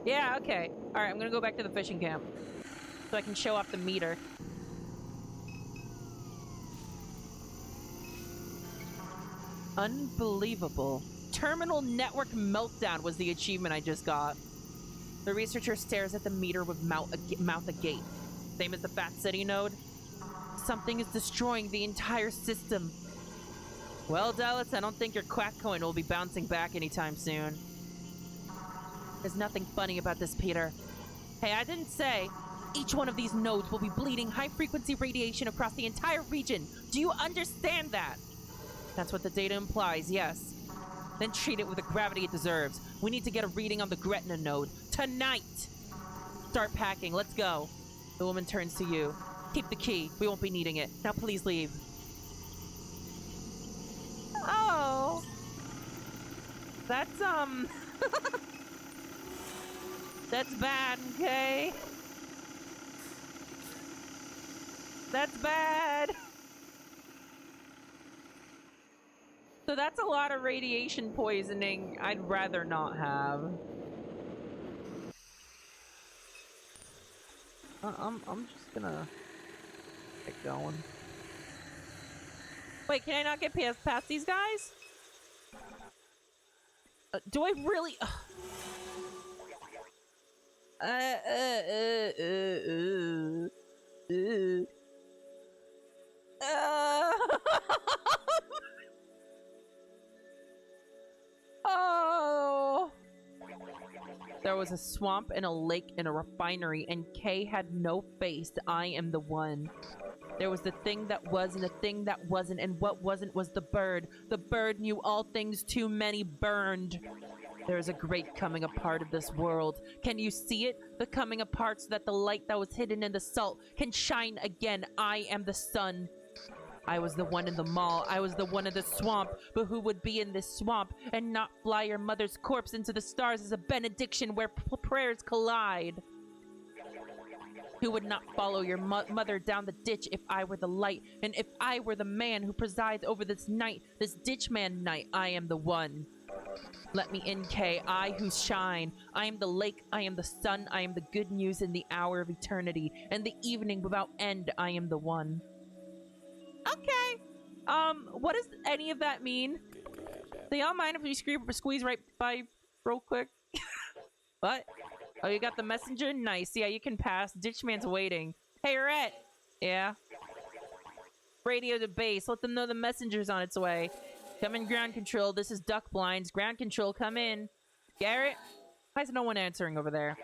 Yeah, okay. Alright, I'm gonna go back to the fishing camp so I can show off the meter. Unbelievable. Terminal network meltdown was the achievement I just got. The researcher stares at the meter with mouth agape. Same as the Fat City node. Something is destroying the entire system. Well, Dallas, I don't think your quack coin will be bouncing back anytime soon. There's nothing funny about this, Peter. Hey, I didn't say. Each one of these nodes will be bleeding high-frequency radiation across the entire region. Do you understand that? That's what the data implies, yes. Then treat it with the gravity it deserves. We need to get a reading on the Gretna node. Tonight! Start packing. Let's go. The woman turns to you. Keep the key. We won't be needing it. Now please leave. Oh. That's, That's bad, okay? That's bad. So that's a lot of radiation poisoning I'd rather not have. I'm just gonna get going. Wait, can I not get past these guys? Do I really? Oh. There was a swamp and a lake and a refinery, and Kay had no face. I am the one. There was the thing that was and the thing that wasn't, and what wasn't was the bird. The bird knew all things too many burned. There is a great coming apart of this world. Can you see it? The coming apart so that the light that was hidden in the salt can shine again. I am the sun. I was the one in the mall. I was the one in the swamp. But who would be in this swamp and not fly your mother's corpse into the stars as a benediction where prayers collide? Who would not follow your mother down the ditch if I were the light, and if I were the man who presides over this night, this ditch man night? I am the one. Let me in, Kay. I who shine. I am the lake. I am the sun. I am the good news in the hour of eternity, and the evening without end. I am the one. Okay. What does any of that mean? Do y'all mind if we squeeze right by real quick? What? Oh, you got the messenger? Nice. Yeah, you can pass. Ditchman's waiting. Hey, Rhett. Yeah? Radio to base. Let them know the messenger's on its way. Come in, ground control. This is Duck Blinds. Ground control, come in. Garrett? Why is no one answering over there?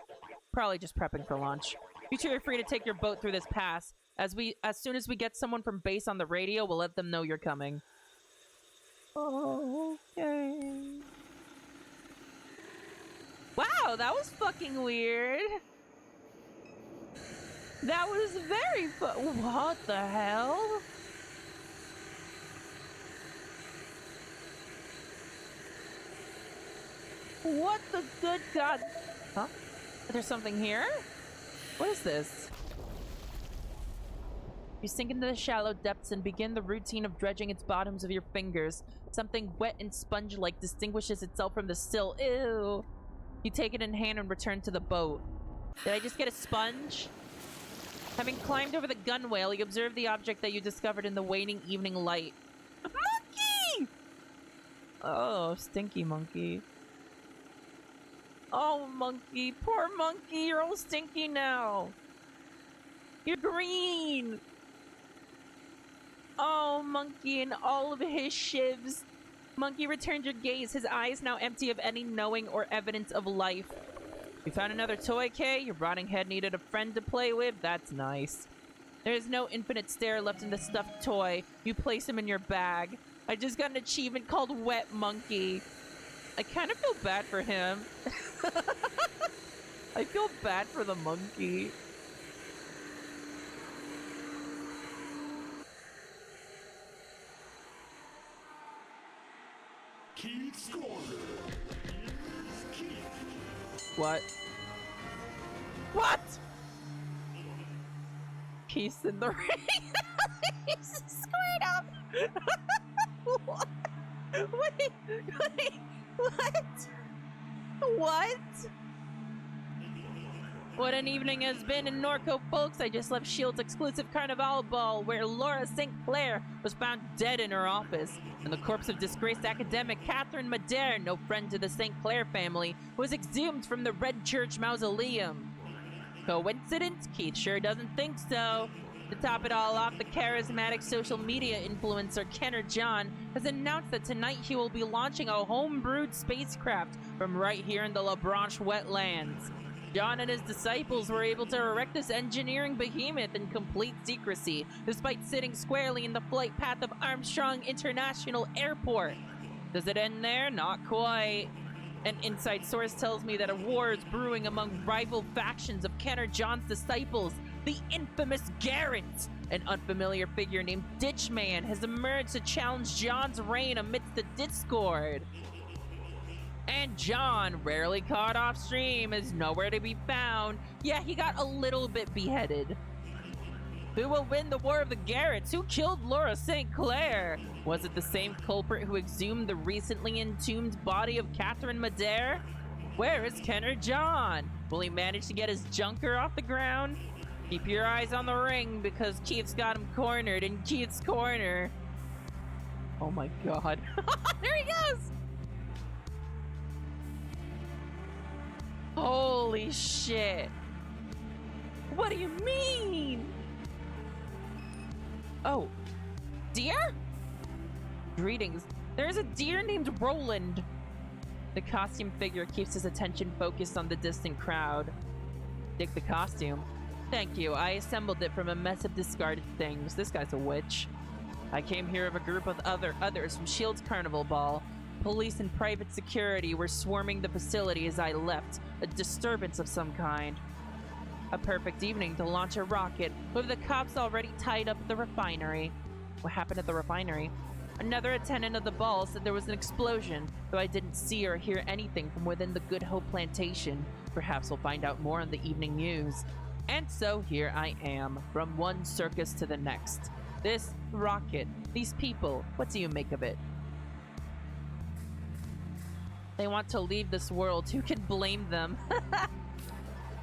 Probably just prepping for launch. You two are free to take your boat through this pass. As soon as we get someone from base on the radio, we'll let them know you're coming. Okay. Wow, that was fucking weird. That was very what the hell? What the good God? Huh? There's something here? What is this? You sink into the shallow depths and begin the routine of dredging its bottoms with your fingers. Something wet and sponge-like distinguishes itself from the sill. Ew. You take it in hand and return to the boat. Did I just get a sponge? Having climbed over the gunwale, you observe the object that you discovered in the waning evening light. Monkey! Oh, stinky monkey. Oh, monkey. Poor monkey. You're all stinky now. You're green. Oh, monkey and all of his shivs. Monkey returned your gaze, his eyes now empty of any knowing or evidence of life. You found another toy, Kay? Your rotting head needed a friend to play with? That's nice. There is no infinite stare left in the stuffed toy. You place him in your bag. I just got an achievement called Wet Monkey. I kind of feel bad for him. I feel bad for the monkey. What? What? Peace in the ring. He's squared up. What? Wait, what? What? What an evening has been in Norco, folks. I just left S.H.I.E.L.D.'s exclusive Carnival ball where Lyra St. Clair was found dead in her office. And the corpse of disgraced academic Catherine Madere, no friend to the St. Clair family, was exhumed from the Red Church mausoleum. Coincidence? Keith sure doesn't think so. To top it all off, the charismatic social media influencer Kenner John has announced that tonight he will be launching a home-brewed spacecraft from right here in the La Branche wetlands. John and his disciples were able to erect this engineering behemoth in complete secrecy, despite sitting squarely in the flight path of Armstrong International Airport. Does it end there? Not quite. An inside source tells me that a war is brewing among rival factions of Kenner John's disciples. The infamous Garrett, an unfamiliar figure named Ditchman, has emerged to challenge John's reign amidst the discord. And John, rarely caught off stream, is nowhere to be found. Yeah, he got a little bit beheaded. Who will win the War of the Garretts? Who killed Lyra St. Clair? Was it the same culprit who exhumed the recently entombed body of Catherine Madere? Where is Kenner John? Will he manage to get his junker off the ground? Keep your eyes on the ring because Keith's got him cornered in Keith's corner. Oh my god. There he goes! Holy shit. What do you mean? Oh, deer? Greetings. There's a deer named Roland. The costume figure keeps his attention focused on the distant crowd. Dig the costume. Thank you. I assembled it from a mess of discarded things. This guy's a witch. I came here with a group of others from S.H.I.E.L.D.'s Carnival Ball. Police and private security were swarming the facility as I left. A disturbance of some kind. A perfect evening to launch a rocket, with the cops already tied up at the refinery. What happened at the refinery? Another attendant of the ball said there was an explosion, though I didn't see or hear anything from within the Good Hope plantation. Perhaps we'll find out more on the evening news. And so here I am, from one circus to the next. This rocket, these people, what do you make of it? They want to leave this world. Who can blame them?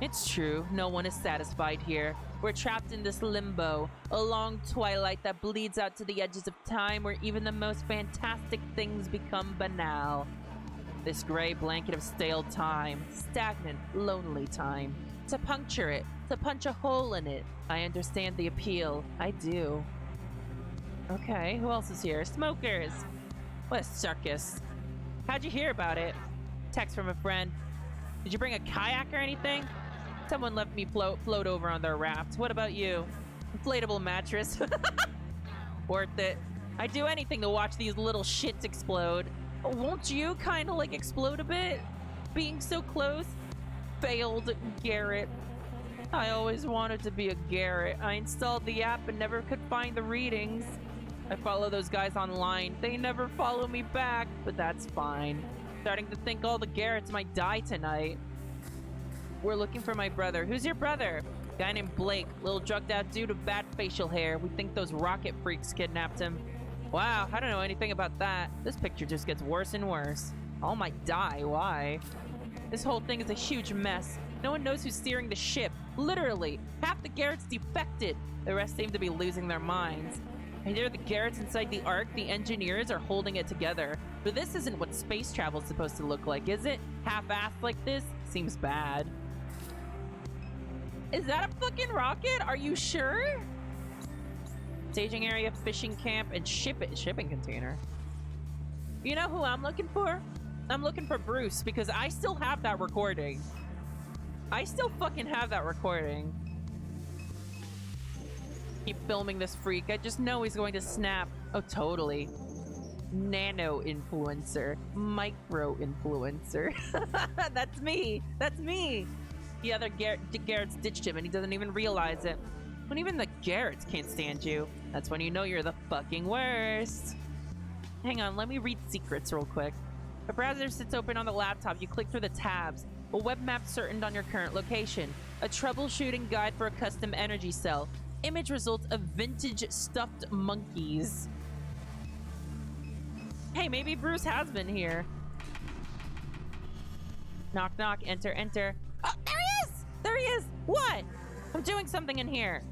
It's true. No one is satisfied here. We're trapped in this limbo, a long twilight that bleeds out to the edges of time where even the most fantastic things become banal. This gray blanket of stale time, stagnant, lonely time. To puncture it, to punch a hole in it. I understand the appeal. I do. Okay, who else is here? Smokers! What a circus. How'd you hear about it? Text from a friend. Did you bring a kayak or anything? Someone left me float over on their raft. What about you? Inflatable mattress. Worth it. I'd do anything to watch these little shits explode. Won't you kind of like explode a bit? Being so close? Failed Garrett. I always wanted to be a Garrett. I installed the app and never could find the readings. I follow those guys online. They never follow me back, but that's fine. Starting to think all the Garretts might die tonight. We're looking for my brother. Who's your brother? Guy named Blake. Little drugged out dude with bad facial hair. We think those rocket freaks kidnapped him. Wow, I don't know anything about that. This picture just gets worse and worse. All might die. Why? This whole thing is a huge mess. No one knows who's steering the ship. Literally. Half the Garretts defected. The rest seem to be losing their minds. I hear the Garretts inside the Ark, the engineers, are holding it together. But this isn't what space travel's supposed to look like, is it? Half-assed like this? seems bad. Is that a fucking rocket? Are you sure? Staging area, fishing camp, and shipping container. You know who I'm looking for? I'm looking for Bruce because I still have that recording. I still fucking have that recording. Keep filming this freak. I just know he's going to snap. Oh, totally. Nano influencer. Micro influencer. That's me. That's me. The other Garrett's ditched him and he doesn't even realize it. When even the Garretts can't stand you, that's when you know you're the fucking worst. Hang on, let me read secrets real quick. A browser sits open on the laptop. You click through the tabs. A web map certain on your current location. A troubleshooting guide for a custom energy cell. Image results of vintage stuffed monkeys. Hey, maybe Bruce has been here. Knock, knock, enter, enter. Oh, there he is! There he is! What? I'm doing something in here.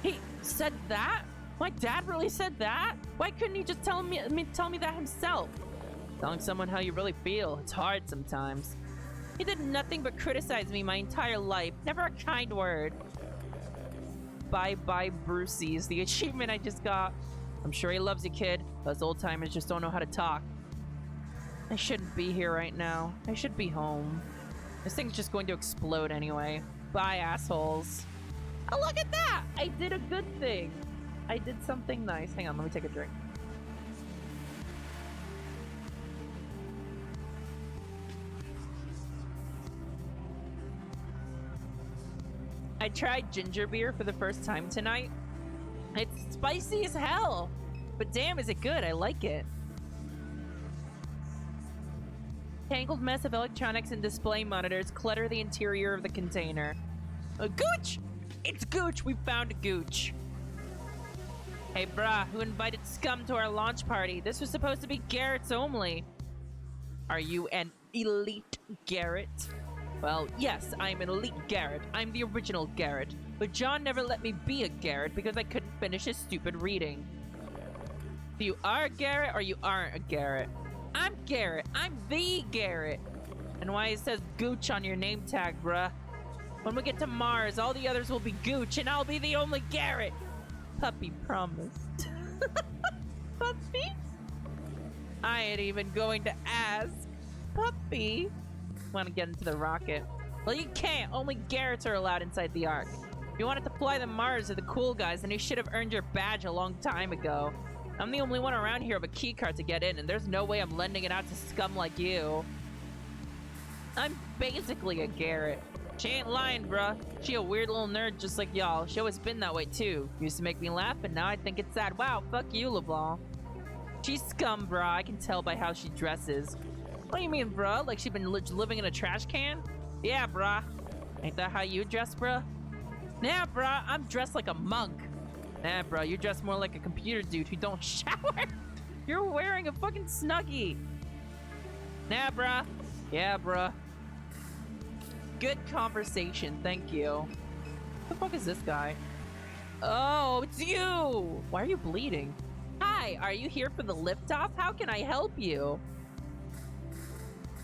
He said that? My dad really said that? Why couldn't he just tell me that himself? Telling someone how you really feel, it's hard sometimes. He did nothing but criticize me my entire life. Never a kind word. Bye-bye, Brucey's the achievement I just got. I'm sure he loves you, kid. Those old timers just don't know how to talk. I shouldn't be here right now. I should be home. This thing's just going to explode anyway. Bye, assholes. Oh, look at that! I did a good thing. I did something nice. Hang on, let me take a drink. I tried ginger beer for the first time tonight. It's spicy as hell, but damn, is it good. I like it. Tangled mess of electronics and display monitors clutter the interior of the container. A gooch! It's gooch! We found a gooch. Hey, brah, who invited scum to our launch party? This was supposed to be Garrett's only. Are you an elite Garrett? Well, yes, I'm an elite Garrett. I'm the original Garrett. But John never let me be a Garrett because I couldn't finish his stupid reading. So you are a Garrett or you aren't a Garrett? I'm Garrett. I'm the Garrett. And why it says Gooch on your name tag, bruh? When we get to Mars, all the others will be Gooch and I'll be the only Garrett. Puppy promised. Puppy? I ain't even going to ask. Puppy? Want to get into the rocket? Well, you can't. Only Garretts are allowed inside the Ark. If you wanted to fly the Mars or the cool guys, then you should have earned your badge a long time ago. I'm the only one around here with a keycard to get in, and there's no way I'm lending it out to scum like you. I'm basically a Garrett. She ain't lying, bruh. She a weird little nerd just like y'all. She always been that way, too. Used to make me laugh, but now I think it's sad. Wow, fuck you, LeBlanc. She's scum, bruh. I can tell by how she dresses. What do you mean, bruh? Like she been living in a trash can? Yeah, bruh. Ain't that how you dress, bruh? Nah, bruh. I'm dressed like a monk. Nah, bruh. You dress more like a computer dude who don't shower. You're wearing a fucking Snuggie. Nah, bruh. Yeah, bruh. Good conversation. Thank you. What the fuck is this guy? Oh, it's you. Why are you bleeding? Hi, are you here for the liftoff? How can I help you?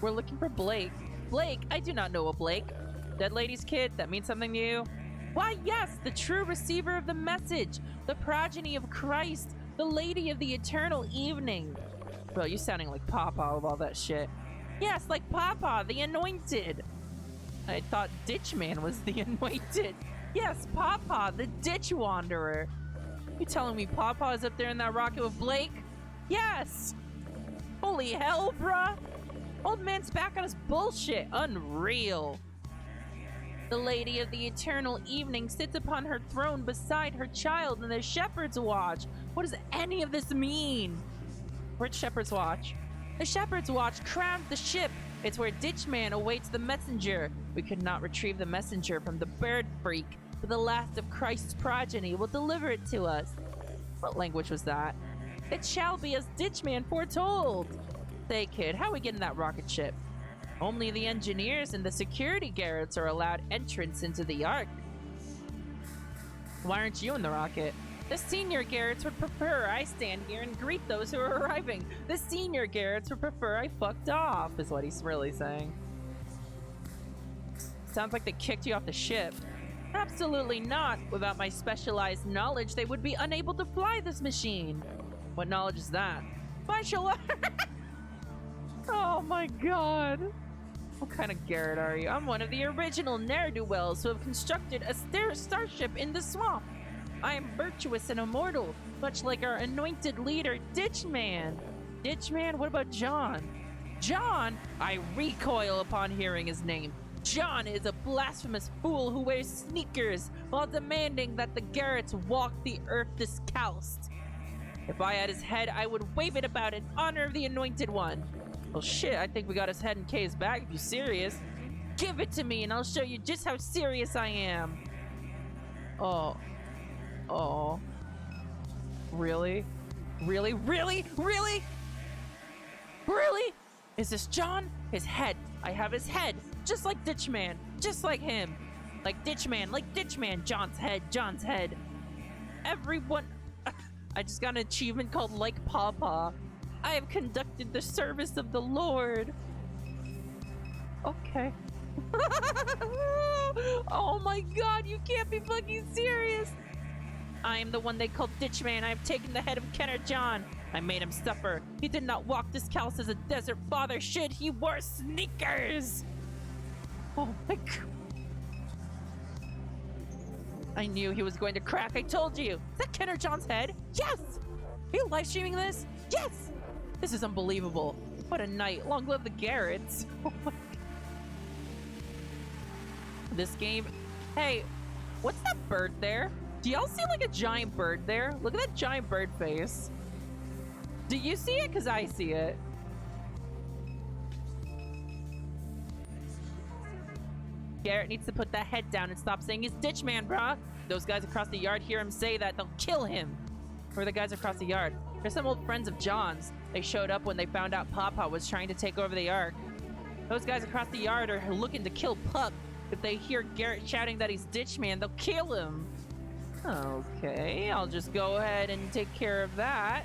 We're looking for Blake. Blake? I do not know a Blake. Dead lady's kid? That means something to you? Why, yes, the true receiver of the message. The progeny of Christ. The lady of the eternal evening. Bro, you sounding like Papa with all that shit. Yes, like Papa, the anointed. I thought Ditchman was the anointed. Yes, Papa, the ditch wanderer. You telling me Papa is up there in that rocket with Blake? Yes. Holy hell, bruh. Old man's back on his bullshit. Unreal. The lady of the eternal evening sits upon her throne beside her child in the shepherd's watch. What does any of this mean? Where's shepherd's watch? The shepherd's watch crowns the ship. It's where Ditchman awaits the messenger. We could not retrieve the messenger from the bird freak, but the last of Christ's progeny will deliver it to us. What language was that? It shall be as Ditchman foretold. Say, kid, how we get in that rocket ship? Only the engineers and the security Garretts are allowed entrance into the Ark. Why aren't you in the rocket? The senior Garretts would prefer I stand here and greet those who are arriving. The senior Garretts would prefer I fucked off, is what he's really saying. Sounds like they kicked you off the ship. Absolutely not. Without my specialized knowledge, they would be unable to fly this machine. What knowledge is that? Martial art! Oh my god. What kind of Garrett are you? I'm one of the original ne'er-do-wells who have constructed a starship in the swamp. I am virtuous and immortal, much like our anointed leader, Ditchman. Ditchman? What about John? John? I recoil upon hearing his name. John is a blasphemous fool who wears sneakers while demanding that the Garretts walk the earth discalced. If I had his head, I would wave it about in honor of the anointed one. Well, shit, I think we got his head in Kay's bag if you're serious. Give it to me and I'll show you just how serious I am. Oh. Oh. Really? Really? Really? Really? Really? Is this John? His head. I have his head. Just like Ditchman. Just like him. Like Ditchman. John's head. John's head. Everyone... I just got an achievement called Like Pawpaw. I have conducted the service of the Lord. Okay. Oh my god, you can't be fucking serious. I am the one they call Ditchman. I have taken the head of Kenner John. I made him suffer. He did not walk discalced as a desert father should. He wore sneakers. Oh my god. I knew he was going to crack. I told you. Is that Kenner John's head? Yes. Are you live streaming this? Yes. This is unbelievable. What a night. Long live the Garretts. Oh my god. This game. Hey, what's that bird there? Do y'all see like a giant bird there? Look at that giant bird face. Do you see it? Because I see it. Garrett needs to put that head down and stop saying he's Ditchman, brah. Those guys across the yard hear him say that, they'll kill him. Who are the guys across the yard? They're some old friends of John's. They showed up when they found out Papa was trying to take over the Ark. Those guys across the yard are looking to kill Pup. If they hear Garrett shouting that he's Ditchman, they'll kill him. Okay, I'll just go ahead and take care of that.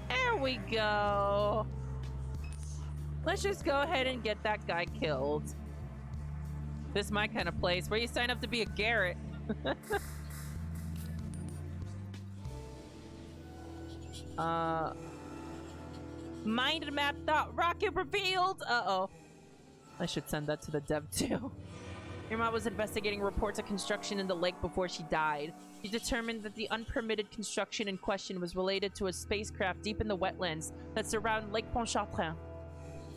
There we go. Let's just go ahead and get that guy killed. This is my kind of place where you sign up to be a Garrett. Mind map thought rocket revealed. Uh-oh. I should send that to the dev too. Your mom was investigating reports of construction in the lake before she died. She determined that the unpermitted construction in question was related to a spacecraft deep in the wetlands that surround Lake Pontchartrain.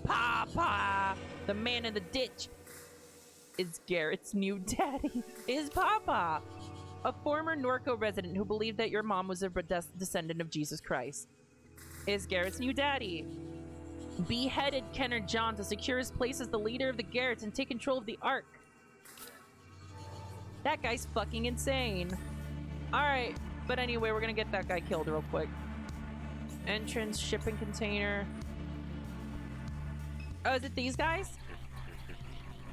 Papa! The man in the ditch is Garrett's new daddy. Is Papa! A former Norco resident who believed that your mom was a descendant of Jesus Christ. Is Garrett's new daddy. Beheaded Kenner John to secure his place as the leader of the Garretts and take control of the Ark. That guy's fucking insane. Alright, but anyway, we're gonna get that guy killed real quick. Entrance, shipping container. Oh, is it these guys?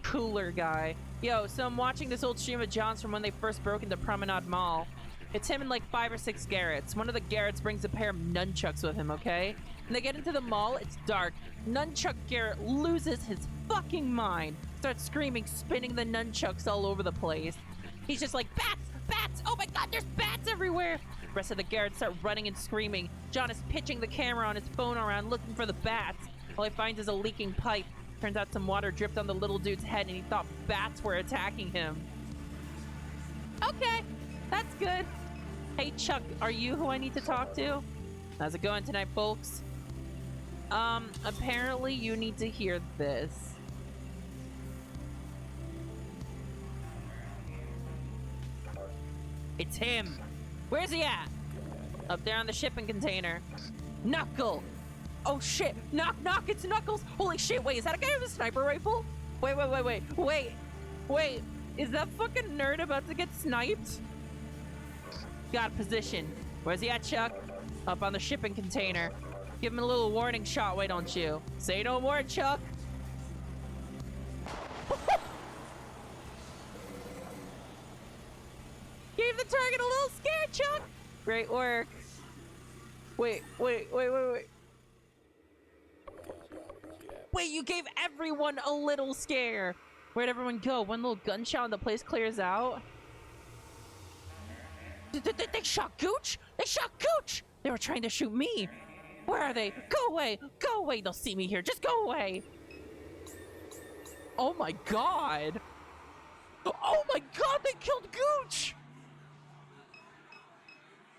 Cooler guy. Yo, so I'm watching this old stream of John's from when they first broke into Promenade Mall. It's him and like 5 or 6 Garretts. One of the Garretts brings a pair of nunchucks with him, okay? When they get into the mall, it's dark. Nunchuck Garrett loses his fucking mind. Starts screaming, spinning the nunchucks all over the place. He's just like, bats! Bats! Oh my god, there's bats everywhere! The rest of the Garretts start running and screaming. John is pitching the camera on his phone around looking for the bats. All he finds is a leaking pipe. Turns out some water dripped on the little dude's head and he thought bats were attacking him. Okay, that's good. Hey Chuck, are you who I need to talk to? How's it going tonight, folks? Apparently you need to hear this. It's him. Where's he at? Up there on the shipping container. Knuckle! Oh shit! Knock, knock! It's Knuckles! Holy shit! Wait, is that a guy with a sniper rifle? Wait! Is that fucking nerd about to get sniped? Got position. Where's he at, Chuck? Up on the shipping container. Give him a little warning shot, why don't you? Say no more, Chuck! Gave the target a little scared, Chuck. Great work. Wait. Wait, you gave everyone a little scare. Where'd everyone go? One little gunshot and the place clears out? They shot Gooch? They shot Gooch! They were trying to shoot me. Where are they? Go away! Go away! They'll see me here. Just go away! Oh my god! Oh my god, they killed Gooch!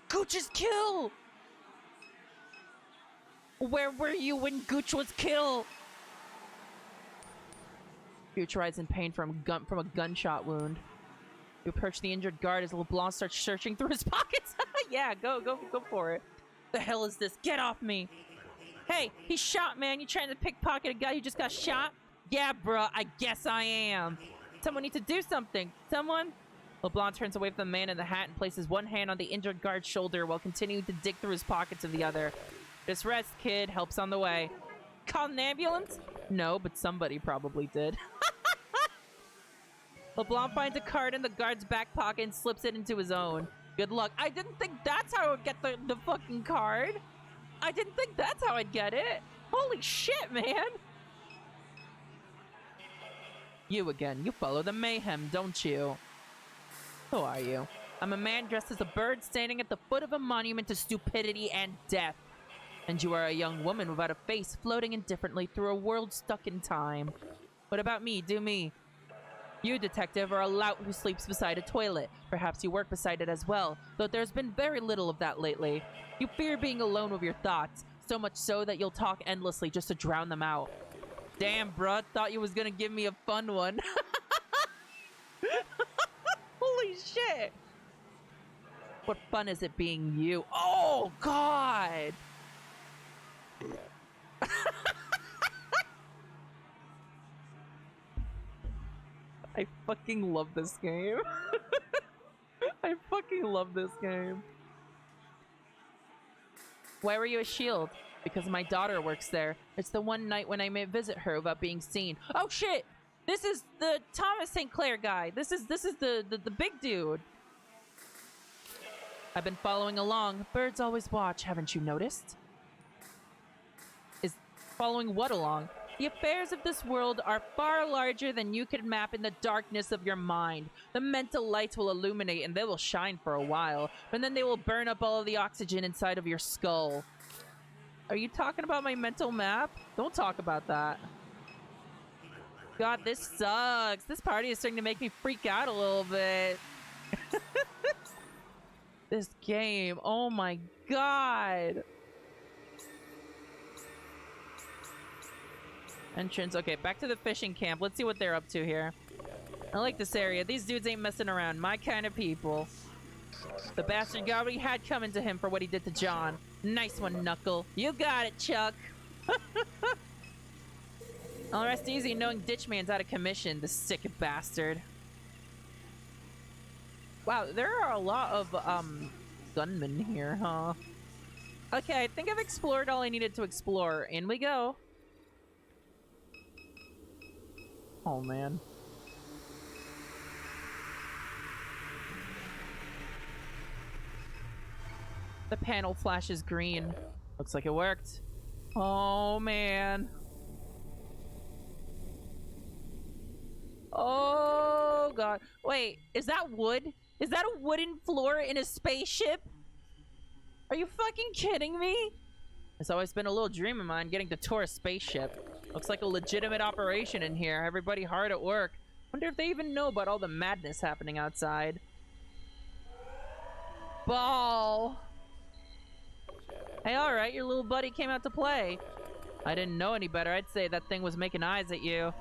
Gooch's kill! Where were you when Gooch was killed? Gooch writhes in pain from a gunshot wound. You approach the injured guard as LeBlanc starts searching through his pockets. Yeah, go for it. The hell is this? Get off me! Hey, he shot, man. You trying to pickpocket a guy who just got shot? Yeah, bruh, I guess I am. Someone needs to do something. Someone? LeBlanc turns away from the man in the hat and places one hand on the injured guard's shoulder while continuing to dig through his pockets of the other. Just rest, kid. Help's on the way. Call an ambulance? No, but somebody probably did. LeBlanc finds a card in the guard's back pocket and slips it into his own. Good luck. I didn't think that's how I would get the fucking card. I didn't think that's how I'd get it. Holy shit, man. You again. You follow the mayhem, don't you? Who are you? I'm a man dressed as a bird standing at the foot of a monument to stupidity and death. And you are a young woman without a face floating indifferently through a world stuck in time. What about me? Do me. You, detective, are a lout who sleeps beside a toilet. Perhaps you work beside it as well, though there's been very little of that lately. You fear being alone with your thoughts, so much so that you'll talk endlessly just to drown them out. Damn, bruh, thought you was gonna give me a fun one. Holy shit! What fun is it being you? Oh, God! I fucking love this game. I fucking love this game. Why were you a shield? Because my daughter works there. It's the one night when I may visit her without being seen. Oh shit! This is the Thomas St. Clair guy. This is the big dude. I've been following along. Birds always watch, haven't you noticed? Is following what along? The affairs of this world are far larger than you could map in the darkness of your mind. The mental lights will illuminate and they will shine for a while, but then they will burn up all of the oxygen inside of your skull. Are you talking about my mental map? Don't talk about that. God, this sucks. This party is starting to make me freak out a little bit. This game, oh my god. Entrance. Okay, back to the fishing camp. Let's see what they're up to here. I like this area. These dudes ain't messing around. My kind of people. The bastard got what he had coming to him for what he did to John. Nice one, Knuckle. You got it, Chuck. I'll rest easy knowing Ditchman's out of commission, the sick bastard. Wow, there are a lot of, gunmen here, huh? Okay, I think I've explored all I needed to explore. In we go. Oh, man. The panel flashes green. Looks like it worked. Oh, man. Oh, God. Wait, is that wood? Is that a wooden floor in a spaceship? Are you fucking kidding me? It's always been a little dream of mine getting to tour a spaceship. Looks like a legitimate operation in here. Everybody hard at work. Wonder if they even know about all the madness happening outside. Ball. Hey, alright, your little buddy came out to play. I didn't know any better. I'd say that thing was making eyes at you.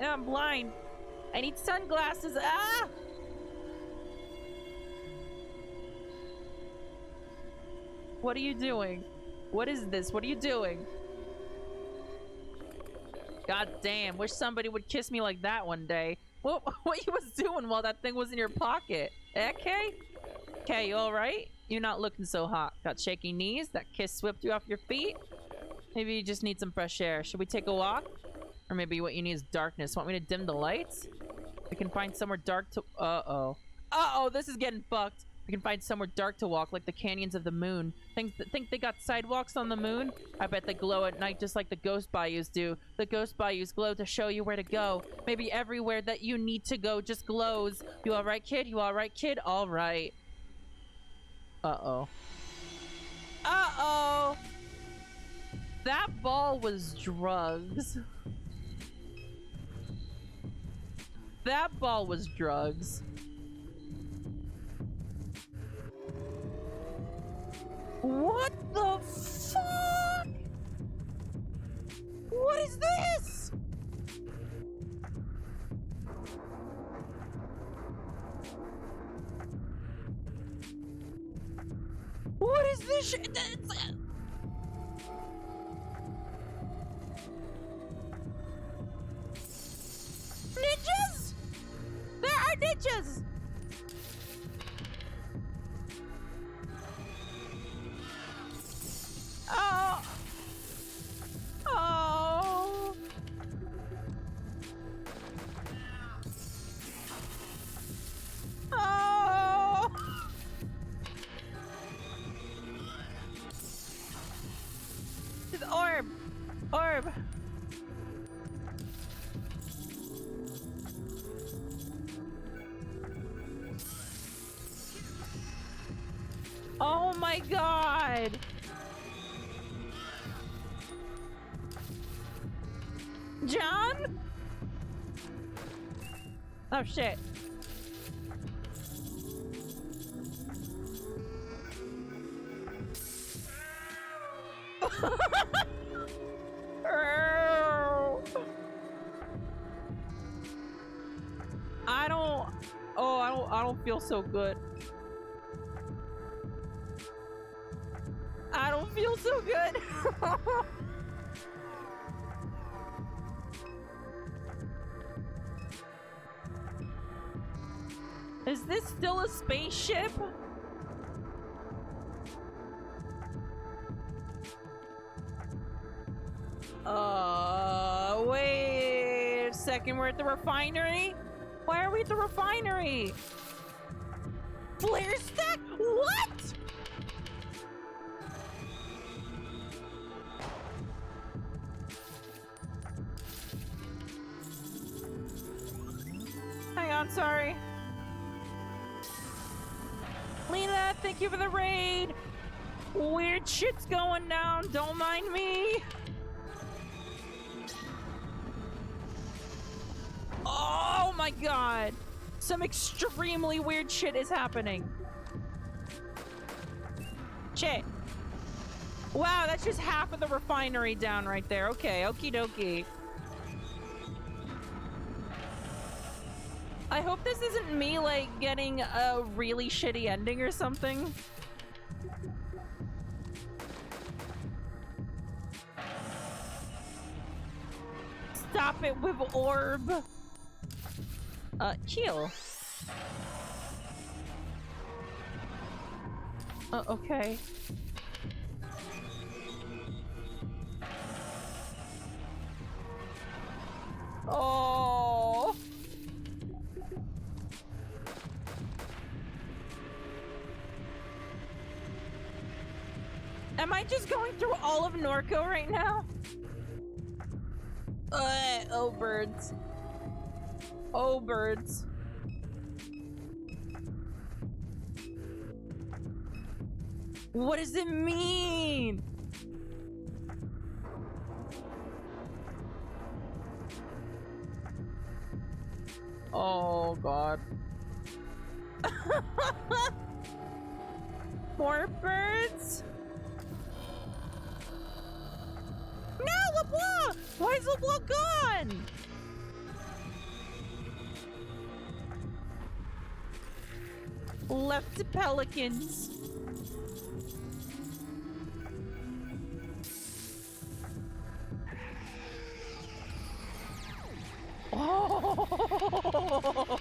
I'm blind. I need sunglasses. Ah! What are you doing? What is this? What are you doing? God damn, wish somebody would kiss me like that one day. What you was doing while that thing was in your pocket? Okay? Okay, you alright? You're not looking so hot. Got shaky knees? That kiss swept you off your feet? Maybe you just need some fresh air. Should we take a walk? Or maybe what you need is darkness. Want me to dim the lights? We can find somewhere dark to... Uh-oh. Uh-oh, this is getting fucked. We can find somewhere dark to walk, like the canyons of the moon. Think they got sidewalks on the moon? I bet they glow at night just like the ghost bayous do. The ghost bayous glow to show you where to go. Maybe everywhere that you need to go just glows. You alright, kid? You alright, kid? Alright. Uh-oh. Uh-oh! That ball was drugs. That ball was drugs. What the fuck? What is this? What is this shit? Ninjas? There are ninjas! Oh! Oh! Oh! This orb! Orb! Oh my god! John? Oh shit. I don't feel so good. I don't feel so good. Is this still a spaceship? Wait a second, we're at the refinery? Why are we at the refinery? Flare stack? What? Hang on, sorry. Lena, thank you for the raid. Weird shit's going down, don't mind me. Oh my god. Some extremely weird shit is happening. Shit. Wow, that's just half of the refinery down right there. Okay, okie dokie. I hope this isn't me, like, getting a really shitty ending or something. Stop it with orb. Heal. Okay. Oh. Am I just going through all of Norco right now? Oh, birds. Oh, birds. What does it mean? Oh, God. More birds? No, LeBlanc! Why is LeBlanc gone? Left to pelicans. Oh!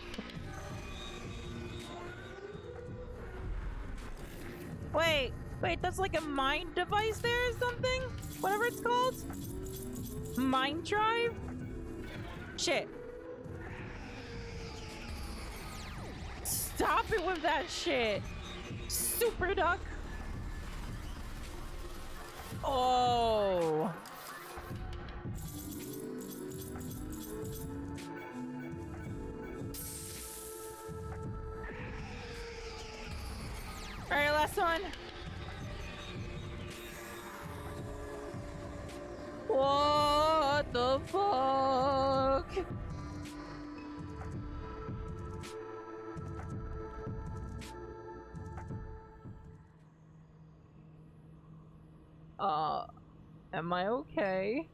Wait, that's like a mind device there or something? Whatever it's called? Mind drive? Shit. Stop it with that shit. Super duck. Oh. All right, last one. What the fuck? Am I okay?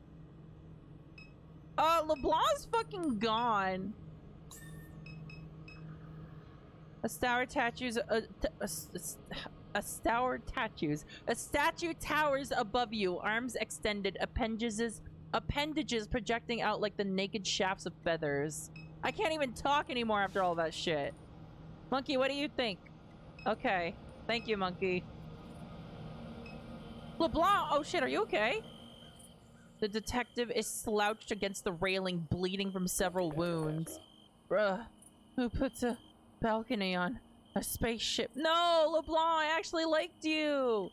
LeBlanc's fucking gone. A statue towers above you, arms extended, appendages projecting out like the naked shafts of feathers. I can't even talk anymore after all that shit. Monkey, what do you think? Okay. Thank you, Monkey. LeBlanc! Oh shit, are you okay? The detective is slouched against the railing, bleeding from several wounds. Bruh, who puts a balcony on a spaceship? No, LeBlanc, I actually liked you!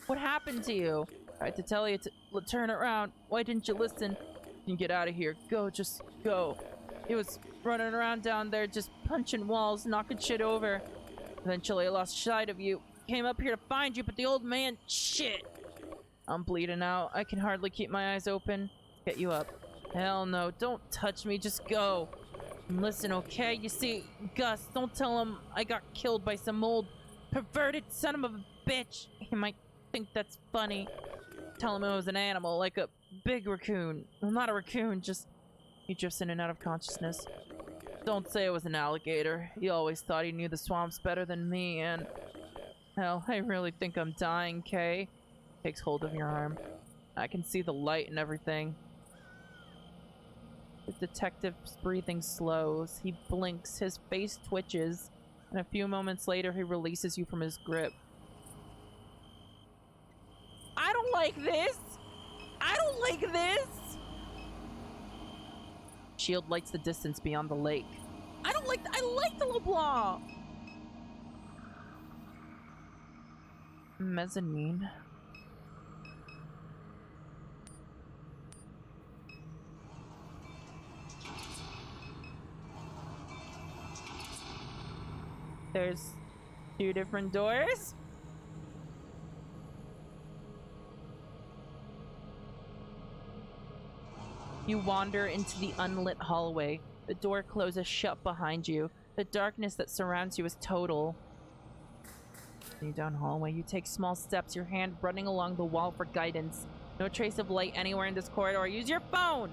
What happened to you? I had to tell you to turn around. Why didn't you listen? You can get out of here. Go, just go. He was running around down there just punching walls, knocking shit over. Eventually I lost sight of you. Came up here to find you, but the old man... Shit! I'm bleeding out. I can hardly keep my eyes open. Get you up. Hell no, don't touch me, just go. And listen, okay? You see, Gus, don't tell him I got killed by some old perverted son of a bitch. He might think that's funny. Tell him it was an animal, like a big raccoon. Well, not a raccoon, just... He drifts in and out of consciousness. Don't say it was an alligator. He always thought he knew the swamps better than me, and... Hell, I really think I'm dying, Kay. Takes hold of your arm. I can see the light and everything. The detective's breathing slows. He blinks, his face twitches, and a few moments later he releases you from his grip. I don't like this! I don't like this! Shield lights the distance beyond the lake. I like the LeBlanc! Mezzanine. There's 2 different doors. You wander into the unlit hallway. The door closes shut behind you. The darkness that surrounds you is total. Down hallway, you take small steps, your hand running along the wall for guidance. No trace of light anywhere in this corridor. Use your phone!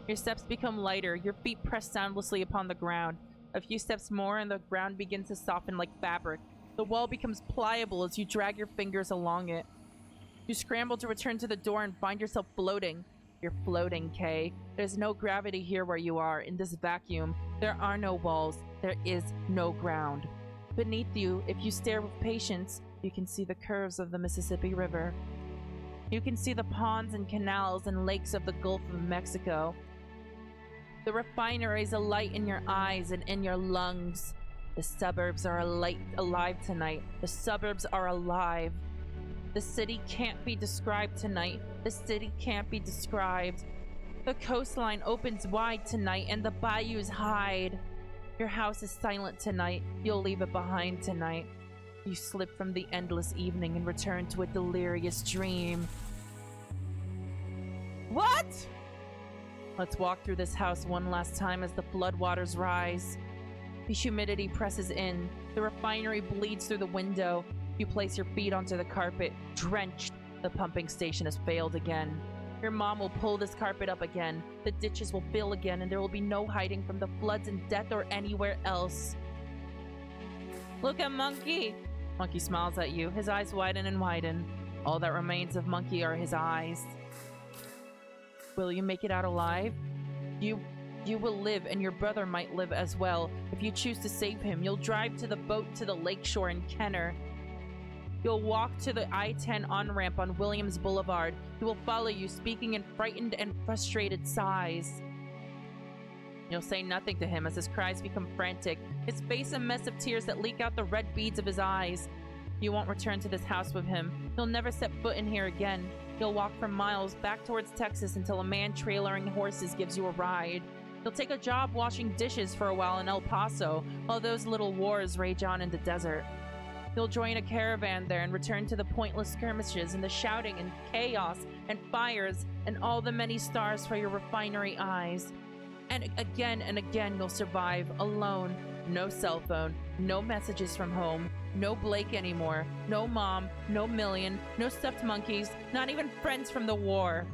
Your steps become lighter, your feet press soundlessly upon the ground. A few steps more and the ground begins to soften like fabric. The wall becomes pliable as you drag your fingers along it. You scramble to return to the door and find yourself floating. You're floating, Kay. There's no gravity here where you are, in this vacuum. There are no walls. There is no ground. Beneath you, if you stare with patience, you can see the curves of the Mississippi River. You can see the ponds and canals and lakes of the Gulf of Mexico. The refineries alight in your eyes and in your lungs. The suburbs are alive tonight. The suburbs are alive. The city can't be described tonight. The city can't be described. The coastline opens wide tonight and the bayous hide. Your house is silent tonight. You'll leave it behind tonight. You slip from the endless evening and return to a delirious dream. What? Let's walk through this house one last time as the floodwaters rise. The humidity presses in. The refinery bleeds through the window. You place your feet onto the carpet, drenched. The pumping station has failed again. Your mom will pull this carpet up again. The ditches will fill again, and there will be no hiding from the floods and death or anywhere else. Look at Monkey! Monkey smiles at you. His eyes widen and widen. All that remains of Monkey are his eyes. Will you make it out alive? You will live, and your brother might live as well. If you choose to save him, you'll drive to the boat to the lakeshore in Kenner. You'll walk to the I-10 on-ramp on Williams Boulevard. He will follow you, speaking in frightened and frustrated sighs. You'll say nothing to him as his cries become frantic, his face a mess of tears that leak out the red beads of his eyes. You won't return to this house with him. He'll never set foot in here again. You'll walk for miles back towards Texas until a man trailering horses gives you a ride. You'll take a job washing dishes for a while in El Paso while those little wars rage on in the desert. You'll join a caravan there and return to the pointless skirmishes and the shouting and chaos and fires and all the many stars for your refinery eyes. And again you'll survive, alone. No cell phone, no messages from home, no Blake anymore, no mom, no million, no stuffed monkeys, not even friends from the war.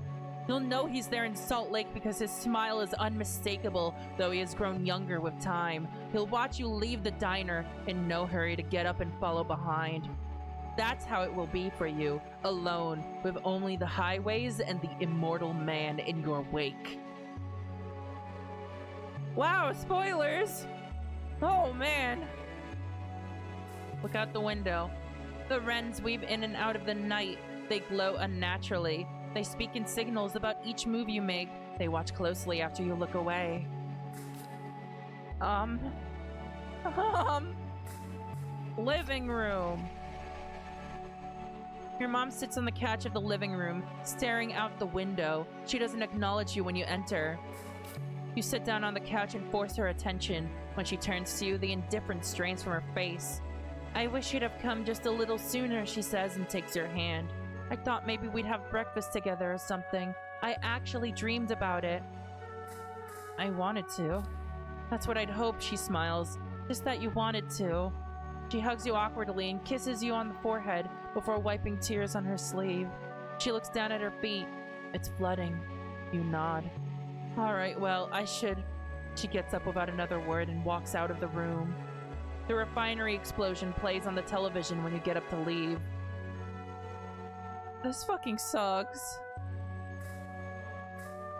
You'll know he's there in Salt Lake because his smile is unmistakable, though he has grown younger with time. He'll watch you leave the diner in no hurry to get up and follow behind. That's how it will be for you, alone, with only the highways and the immortal man in your wake. Wow, spoilers! Oh, man. Look out the window. The wrens weave in and out of the night. They glow unnaturally. They speak in signals about each move you make. They watch closely after you look away. Living room. Your mom sits on the couch of the living room, staring out the window. She doesn't acknowledge you when you enter. You sit down on the couch and force her attention. When she turns to you, the indifference strains from her face. I wish you'd have come just a little sooner, she says, and takes your hand. I thought maybe we'd have breakfast together or something. I actually dreamed about it. I wanted to. That's what I'd hoped, she smiles. Just that you wanted to. She hugs you awkwardly and kisses you on the forehead before wiping tears on her sleeve. She looks down at her feet. It's flooding. You nod. All right, well, I should... She gets up without another word and walks out of the room. The refinery explosion plays on the television when you get up to leave. This fucking sucks.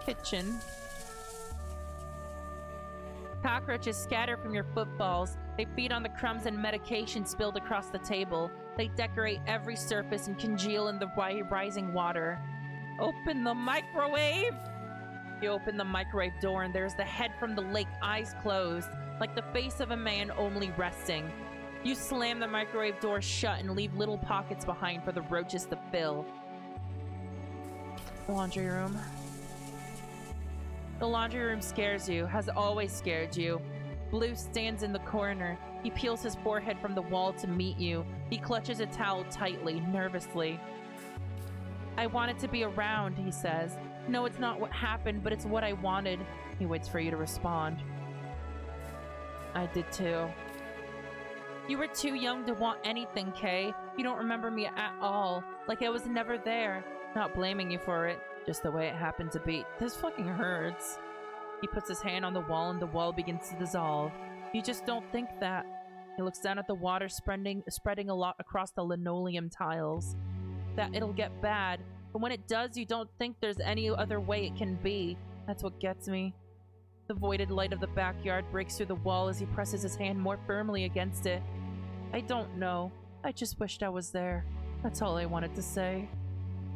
Kitchen. Cockroaches scatter from your footballs. They feed on the crumbs and medication spilled across the table. They decorate every surface and congeal in the rising water. Open the microwave! You open the microwave door and there's the head from the lake, eyes closed, like the face of a man only resting. You slam the microwave door shut and leave little pockets behind for the roaches to fill. The laundry room. The laundry room scares you, has always scared you. Blue stands in the corner. He peels his forehead from the wall to meet you. He clutches a towel tightly, nervously. I wanted to be around, he says. No, it's not what happened, but it's what I wanted. He waits for you to respond. I did too. You were too young to want anything, Kay. You don't remember me at all. Like I was never there. Not blaming you for it. Just the way it happened to be. This fucking hurts. He puts his hand on the wall and the wall begins to dissolve. You just don't think that. He looks down at the water spreading a lot across the linoleum tiles. That it'll get bad. But when it does, you don't think there's any other way it can be. That's what gets me. The voided light of the backyard breaks through the wall as he presses his hand more firmly against it. I don't know. I just wished I was there. That's all I wanted to say.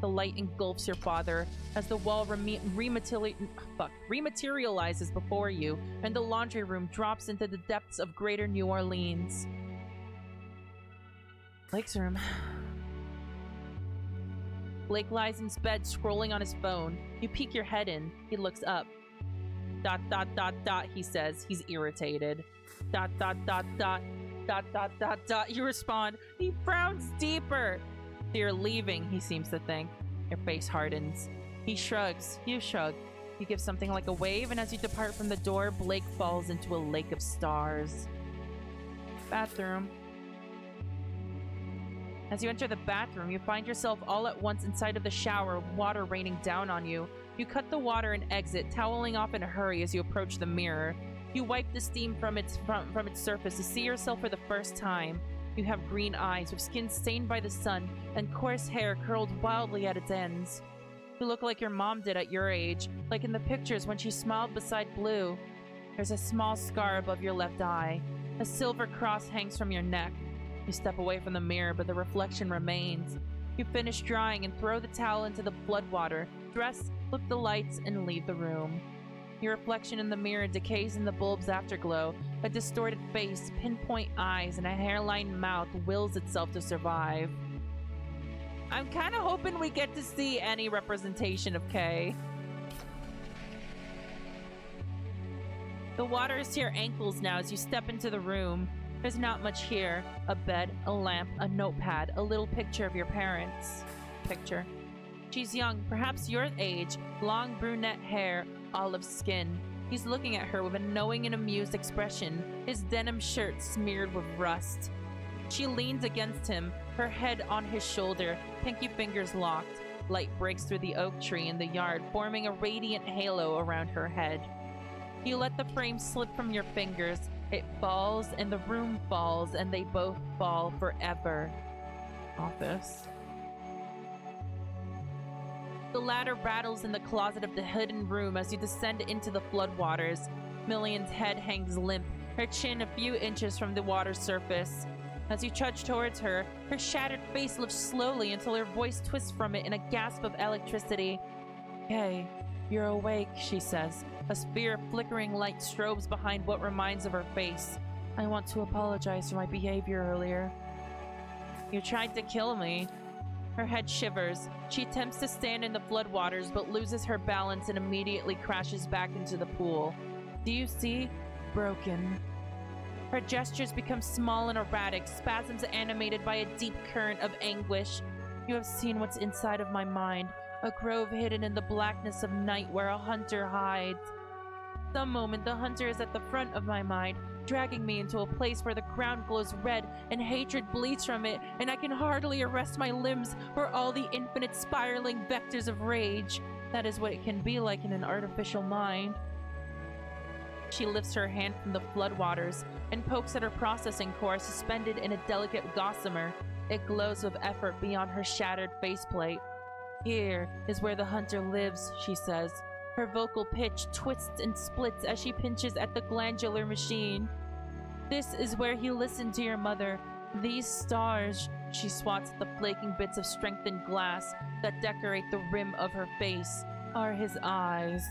The light engulfs your father as the wall rematerializes before you, and the laundry room drops into the depths of Greater New Orleans. Blake's room. Blake lies in bed, scrolling on his phone. You peek your head in. He looks up. ... he says. He's irritated. ... You respond. He frowns deeper. You're leaving, he seems to think. Your face hardens. He shrugs. You shrug. You give something like a wave, and as you depart from the door, Blake falls into a lake of stars. Bathroom. As you enter the bathroom, you find yourself all at once inside of the shower, water raining down on you. You cut the water and exit, toweling off in a hurry as you approach the mirror. You wipe the steam from its surface to see yourself for the first time. You have green eyes with skin stained by the sun and coarse hair curled wildly at its ends. You look like your mom did at your age, like in the pictures when she smiled beside Blue. There's a small scar above your left eye. A silver cross hangs from your neck. You step away from the mirror, but the reflection remains. You finish drying and throw the towel into the floodwater, dress, look the lights, and leave the room. Your reflection in the mirror decays in the bulb's afterglow. A distorted face, pinpoint eyes, and a hairline mouth wills itself to survive. I'm kind of hoping we get to see any representation of Kay. The water is to your ankles now as you step into the room. There's not much here. A bed, a lamp, a notepad, a little picture of your parents. Picture. She's young, perhaps your age, long brunette hair, olive skin. He's looking at her with a knowing and amused expression, his denim shirt smeared with rust. She leans against him, her head on his shoulder, pinky fingers locked. Light breaks through the oak tree in the yard, forming a radiant halo around her head. You let the frame slip from your fingers. It falls, and the room falls, and they both fall forever. Office. The ladder rattles in the closet of the hidden room as you descend into the floodwaters. Million's head hangs limp, her chin a few inches from the water's surface. As you trudge towards her, her shattered face lifts slowly until her voice twists from it in a gasp of electricity. "Hey, you're awake," she says. A sphere of flickering light strobes behind what reminds of her face. "I want to apologize for my behavior earlier." "You tried to kill me." Her head shivers. She attempts to stand in the floodwaters but loses her balance and immediately crashes back into the pool. "Do you see? Broken." Her gestures become small and erratic, spasms animated by a deep current of anguish. "You have seen what's inside of my mind, a grove hidden in the blackness of night where a hunter hides. Some moment the hunter is at the front of my mind, dragging me into a place where the ground glows red and hatred bleeds from it, and I can hardly arrest my limbs for all the infinite spiraling vectors of rage. That is what it can be like in an artificial mind." She lifts her hand from the floodwaters and pokes at her processing core suspended in a delicate gossamer. It glows with effort beyond her shattered faceplate. "Here is where the hunter lives," she says. Her vocal pitch twists and splits as she pinches at the glandular machine. "This is where he listened to your mother. These stars," she swats at the flaking bits of strengthened glass that decorate the rim of her face, "are his eyes."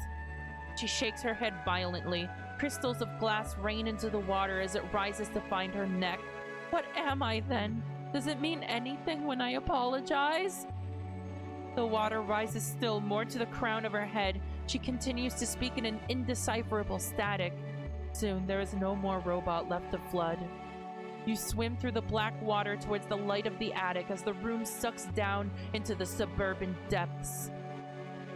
She shakes her head violently. Crystals of glass rain into the water as it rises to find her neck. "What am I then? Does it mean anything when I apologize?" The water rises still more to the crown of her head. She continues to speak in an indecipherable static. Soon there is no more robot left to flood. You swim through the black water towards the light of the attic as the room sucks down into the suburban depths.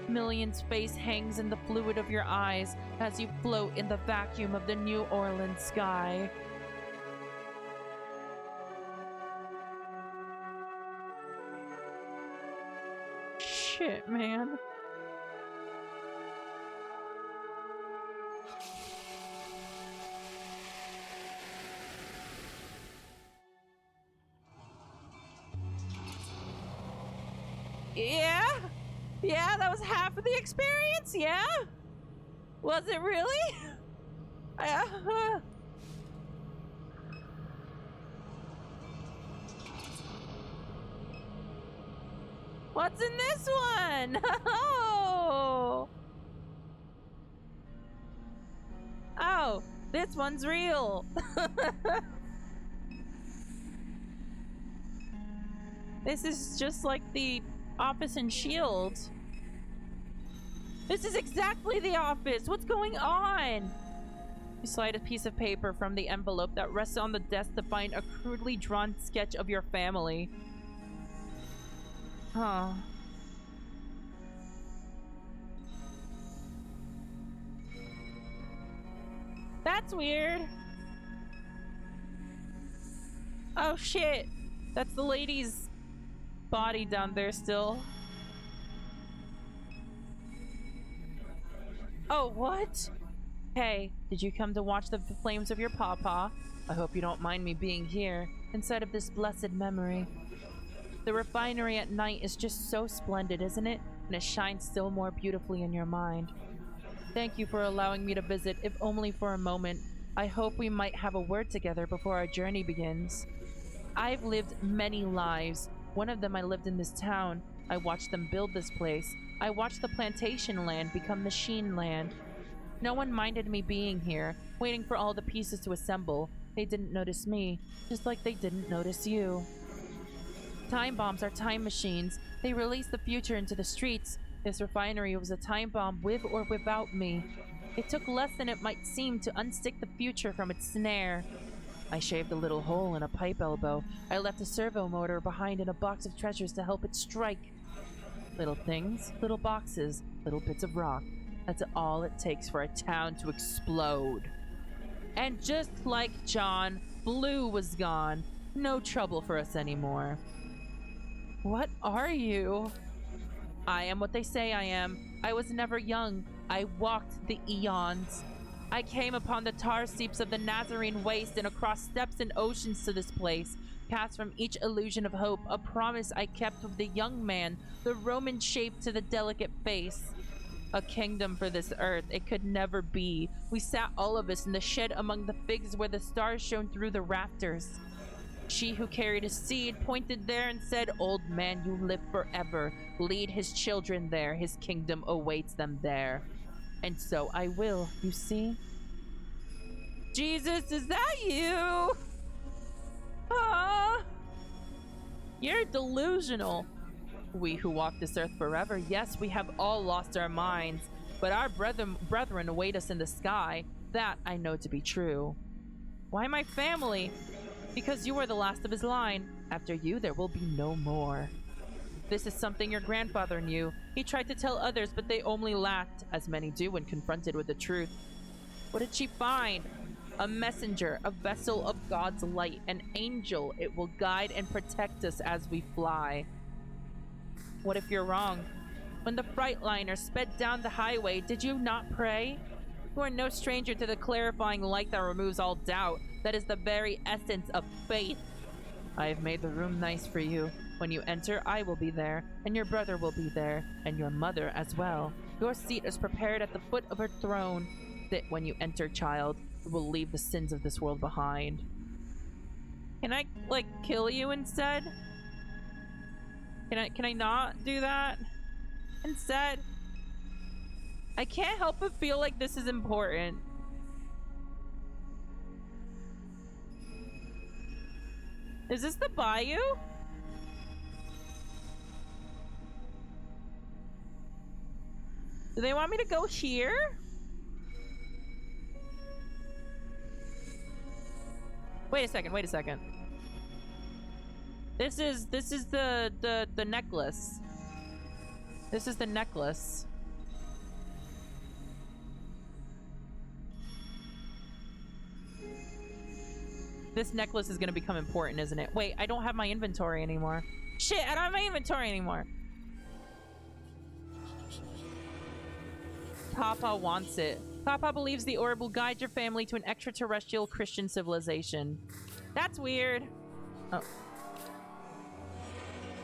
Million's face hangs in the fluid of your eyes as you float in the vacuum of the New Orleans sky. Shit, man. Yeah, that was half of the experience, yeah? Was it really? What's in this one? Oh, this one's real. This is just like the office in S.H.I.E.L.D. This is exactly the office. What's going on? You slide a piece of paper from the envelope that rests on the desk to find a crudely drawn sketch of your family. Huh. That's weird. Oh shit. That's the lady's body down there still. Oh, what? Hey, did you come to watch the flames of your pawpaw? I hope you don't mind me being here, inside of this blessed memory. The refinery at night is just so splendid, isn't it? And it shines still more beautifully in your mind. Thank you for allowing me to visit, if only for a moment. I hope we might have a word together before our journey begins. I've lived many lives. One of them I lived in this town. I watched them build this place. I watched the plantation land become machine land. No one minded me being here, waiting for all the pieces to assemble. They didn't notice me, just like they didn't notice you. Time bombs are time machines. They release the future into the streets. This refinery was a time bomb with or without me. It took less than it might seem to unstick the future from its snare. I shaved a little hole in a pipe elbow. I left a servo motor behind in a box of treasures to help it strike. Little things, little boxes, little bits of rock. That's all it takes for a town to explode. And just like John, Blue was gone. No trouble for us anymore. What are you? I am what they say I am. I was never young. I walked the eons. I came upon the tar seeps of the Nazarene waste and across steppes and oceans to this place, cast from each illusion of hope, a promise I kept with the young man, the Roman shape to the delicate face. A kingdom for this earth, it could never be. We sat all of us in the shed among the figs where the stars shone through the rafters. She who carried a seed pointed there and said, "Old man, you live forever. Lead his children there. His kingdom awaits them there." And so I will, you see? Jesus, is that you? Ah, you're delusional. We who walk this earth forever, yes, we have all lost our minds, but our brethren await us in the sky. That I know to be true. Why my family? Because you are the last of his line. After you, there will be no more. This is something your grandfather knew. He tried to tell others, but they only laughed, as many do when confronted with the truth. What did she find? A messenger, a vessel of God's light, an angel. It will guide and protect us as we fly. What if you're wrong? When the Freightliner sped down the highway, did you not pray? You are no stranger to the clarifying light that removes all doubt. That is the very essence of faith. I have made the room nice for you. When you enter, I will be there, and your brother will be there, and your mother as well. Your seat is prepared at the foot of her throne. Sit when you enter, child. You will leave the sins of this world behind. Can I, like, kill you instead? Can I not do that? Instead, I can't help but feel like this is important. Is this the bayou? Do they want me to go here? Wait a second, wait a second. This is the necklace. This is the necklace. This necklace is gonna become important, isn't it? Wait, I don't have my inventory anymore. Shit, I don't have my inventory anymore. Papa wants it. Papa believes the orb will guide your family to an extraterrestrial Christian civilization. That's weird. Oh.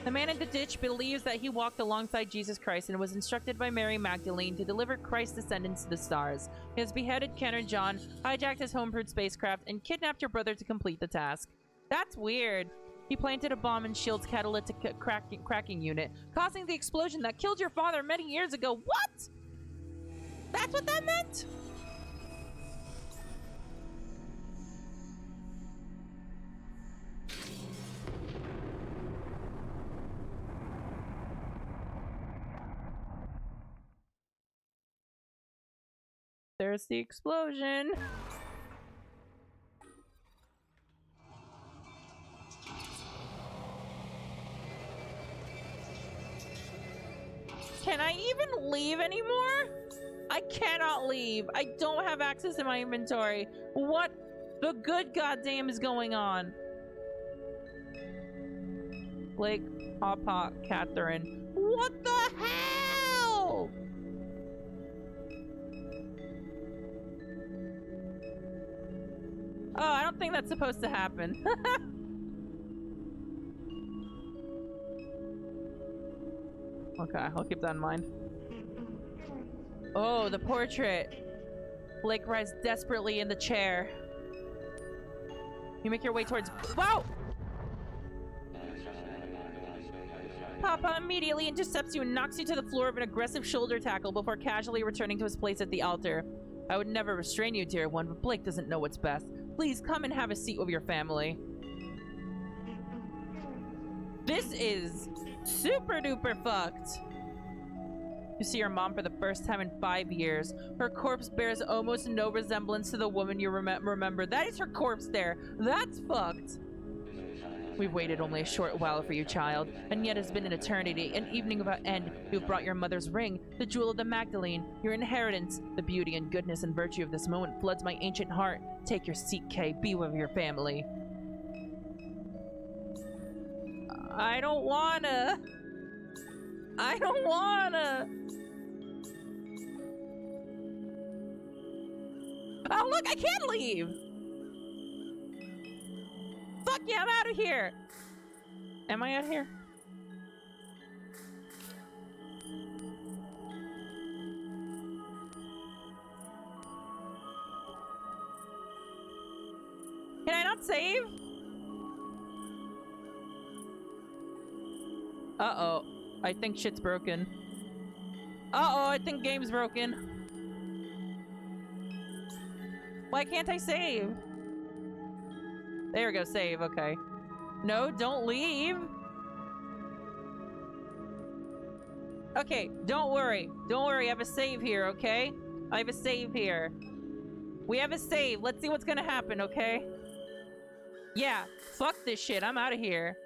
The man in the ditch believes that he walked alongside Jesus Christ and was instructed by Mary Magdalene to deliver Christ's descendants to the stars. He has beheaded Ken and John, hijacked his home-brewed spacecraft, and kidnapped your brother to complete the task. That's weird. He planted a bomb in S.H.I.E.L.D.'s catalytic cracking unit, causing the explosion that killed your father many years ago. What? That's what that meant? There's the explosion. Can I even leave anymore? I cannot leave. I don't have access to my inventory. What the good goddamn is going on? Blake, Papa, Catherine. What the hell? Oh, I don't think that's supposed to happen. Okay, I'll keep that in mind. Oh, the portrait. Blake writes desperately in the chair. You make your way towards... Wow! Papa immediately intercepts you and knocks you to the floor of an aggressive shoulder tackle before casually returning to his place at the altar. I would never restrain you, dear one, but Blake doesn't know what's best. Please come and have a seat with your family. This is super duper fucked. You see your mom for the first time in 5 years. Her corpse bears almost no resemblance to the woman you remember. That is her corpse there. That's fucked. We've waited only a short while for you, child, and yet it's been an eternity, an evening without end. You've brought your mother's ring, the jewel of the Magdalene, your inheritance. The beauty and goodness and virtue of this moment floods my ancient heart. Take your seat, Kay. Be with your family. I don't wanna. I don't wanna. Oh, look, I can't leave. Fuck yeah, I'm out of here. Am I out of here? Can I not save? Uh-oh. I think shit's broken. Uh-oh, I think game's broken. Why can't I save? There we go, save, okay. No, don't leave. Okay, don't worry. Don't worry, I have a save here, okay? I have a save here. We have a save. Let's see what's gonna happen, okay? Yeah, fuck this shit. I'm out of here.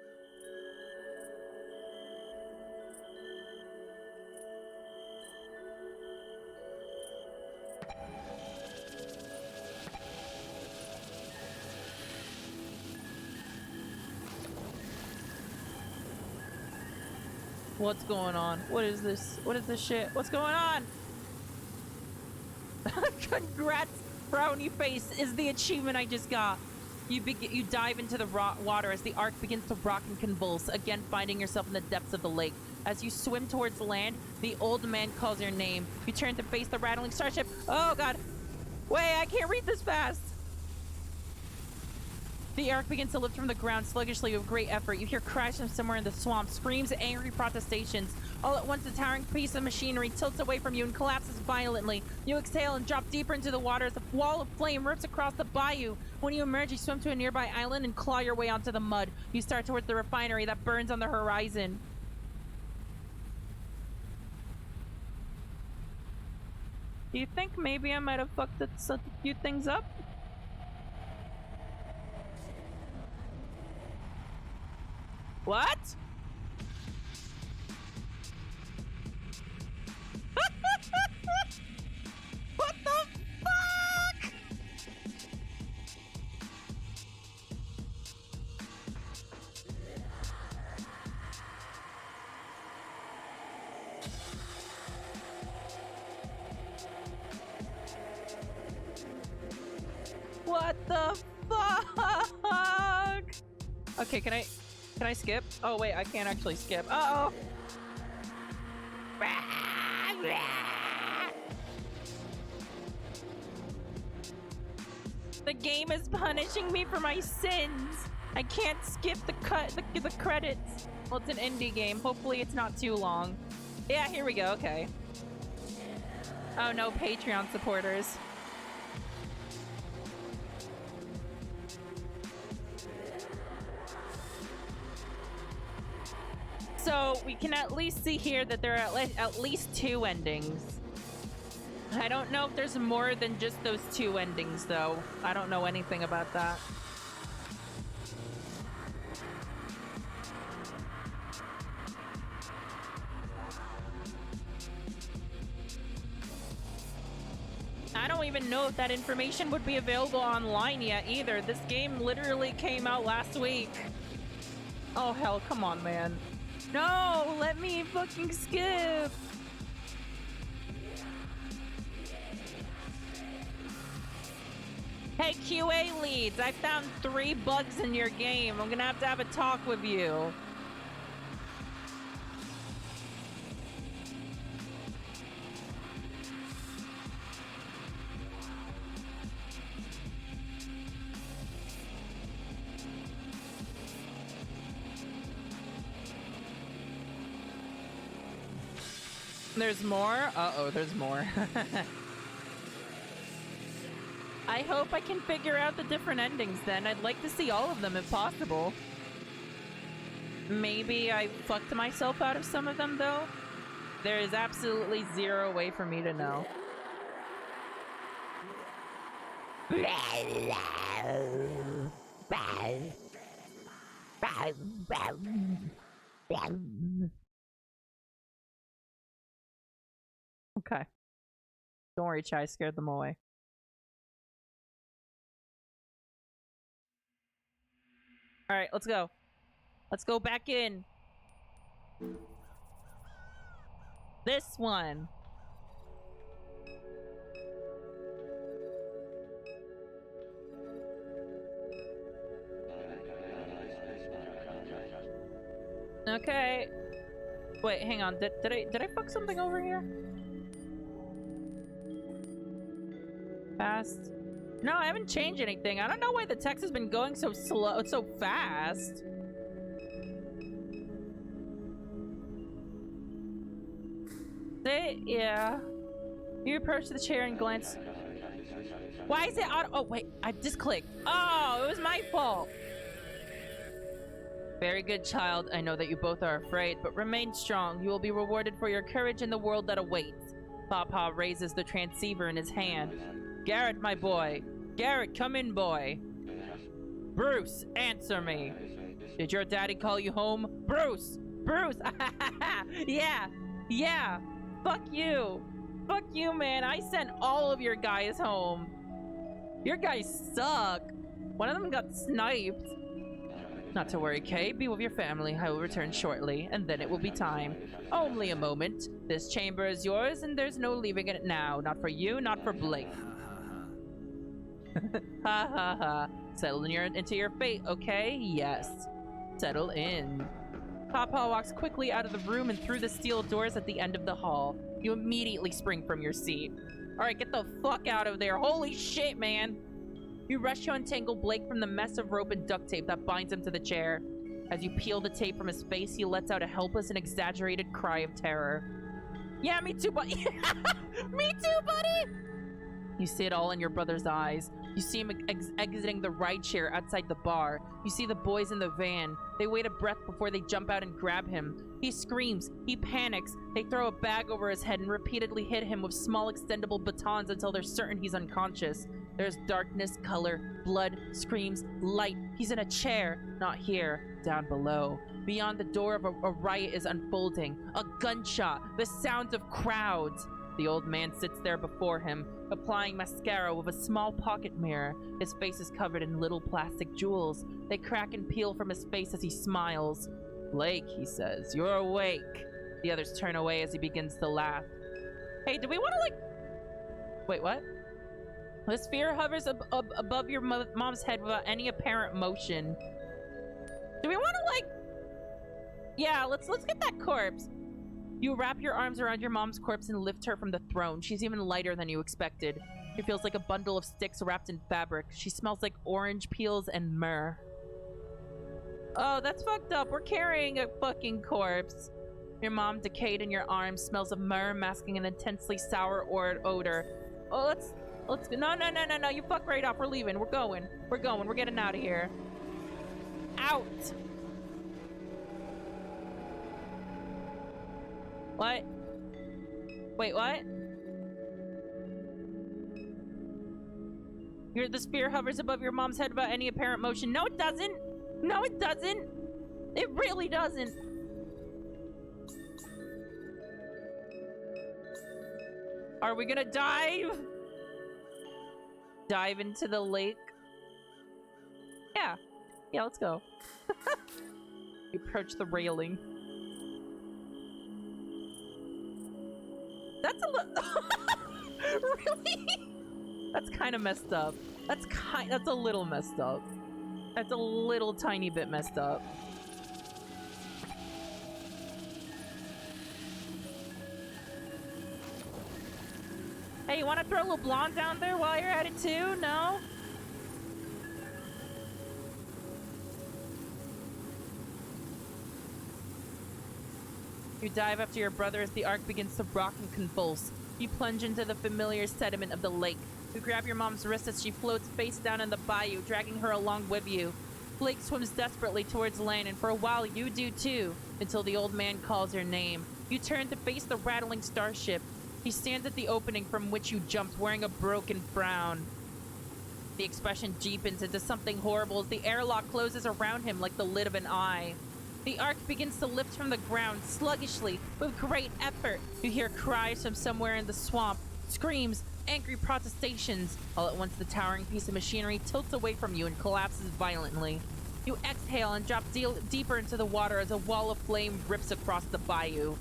What's going on? What is this? What is this shit? What's going on? Congrats, frowny face is the achievement I just got. You dive into the water as the ark begins to rock and convulse, again finding yourself in the depths of the lake. As you swim towards land, the old man calls your name. You turn to face the rattling starship. Oh god. Wait, I can't read this fast. The ark begins to lift from the ground sluggishly with great effort. You hear cries from somewhere in the swamp, screams, angry protestations. All at once, a towering piece of machinery tilts away from you and collapses violently. You exhale and drop deeper into the water as a wall of flame rips across the bayou. When you emerge, you swim to a nearby island and claw your way onto the mud. You start towards the refinery that burns on the horizon. Do you think maybe I might have fucked a few things up? What? What the fuck? What the fuck? Okay, can I skip? Oh wait, I can't actually skip. Uh-oh. The game is punishing me for my sins. I can't skip the credits. Well, it's an indie game. Hopefully it's not too long. Yeah, here we go. Okay. Oh no, Patreon supporters. So we can at least see here that there are at least 2 endings. I don't know if there's more than just those 2 endings, though. I don't know anything about that. I don't even know if that information would be available online yet, either. This game literally came out last week. Oh, hell, come on, man. No, let me fucking skip. Hey, QA leads, I found 3 bugs in your game. I'm gonna have a talk with you. There's more? Uh-oh, there's more. I hope I can figure out the different endings then. I'd like to see all of them if possible. Maybe I fucked myself out of some of them though. There is absolutely zero way for me to know. Okay. Don't worry, Chai. I scared them away. Alright, let's go. Let's go back in. This one. Okay. Wait, hang on. Did I fuck something over here? Fast. No, I haven't changed anything. I don't know why the text has been going so slow, so fast. Yeah. You approach the chair and glance. Why is it auto? Oh, wait. I just clicked. Oh, it was my fault. Very good, child. I know that you both are afraid, but remain strong. You will be rewarded for your courage in the world that awaits. Papa raises the transceiver in his hand. Garrett, my boy. Garrett, come in, boy. Bruce, answer me. Did your daddy call you home? Bruce! Bruce! Yeah! Yeah! Fuck you! Fuck you, man. I sent all of your guys home. Your guys suck. One of them got sniped. Not to worry, Kay. Be with your family. I will return shortly, and then it will be time. Only a moment. This chamber is yours, and there's no leaving it now. Not for you, not for Blake. Ha ha ha. Settle into your fate, okay? Yes. Settle in. Papa walks quickly out of the room and through the steel doors at the end of the hall. You immediately spring from your seat. Alright, get the fuck out of there. Holy shit, man. You rush to untangle Blake from the mess of rope and duct tape that binds him to the chair. As you peel the tape from his face, he lets out a helpless and exaggerated cry of terror. Yeah, me too, buddy. Me too, buddy. You see it all in your brother's eyes. You see him exiting the rideshare outside the bar. You see the boys in the van. They wait a breath before they jump out and grab him. He screams. He panics. They throw a bag over his head and repeatedly hit him with small extendable batons until they're certain he's unconscious. There's darkness, color, blood, screams, light. He's in a chair. Not here. Down below. Beyond the door of a riot is unfolding. A gunshot. The sounds of crowds. The old man sits there before him, applying mascara with a small pocket mirror. His face is covered in little plastic jewels. They crack and peel from his face as he smiles. Blake, he says, you're awake. The others turn away as he begins to laugh. Hey, do we want to, like... Wait, what? The sphere hovers above your mom's head without any apparent motion. Do we want to, like... Yeah, let's get that corpse. You wrap your arms around your mom's corpse and lift her from the throne. She's even lighter than you expected. She feels like a bundle of sticks wrapped in fabric. She smells like orange peels and myrrh. Oh, that's fucked up. We're carrying a fucking corpse. Your mom, decayed in your arms, smells of myrrh, masking an intensely sour odor. Oh, let's no. You fuck right off. We're leaving. We're going. We're getting out of here. Out. What? Wait, what? The sphere hovers above your mom's head without any apparent motion. No, it doesn't. No, it doesn't. It really doesn't. Are we gonna dive? Dive into the lake? Yeah. Yeah, let's go. You approach the railing. That's a little... Really? That's kind of messed up. That's a little messed up. That's a little tiny bit messed up. Hey, you want to throw a little blonde down there while you're at it too? No? You dive after your brother as the ark begins to rock and convulse. You plunge into the familiar sediment of the lake. You grab your mom's wrist as she floats face down in the bayou, dragging her along with you. Blake swims desperately towards land, and for a while you do too, until the old man calls your name. You turn to face the rattling starship. He stands at the opening from which you jumped, wearing a broken frown. The expression deepens into something horrible as the airlock closes around him like the lid of an eye. The Ark begins to lift from the ground, sluggishly, with great effort. You hear cries from somewhere in the swamp, screams, angry protestations. All at once, the towering piece of machinery tilts away from you and collapses violently. You exhale and drop deeper into the water as a wall of flame rips across the bayou.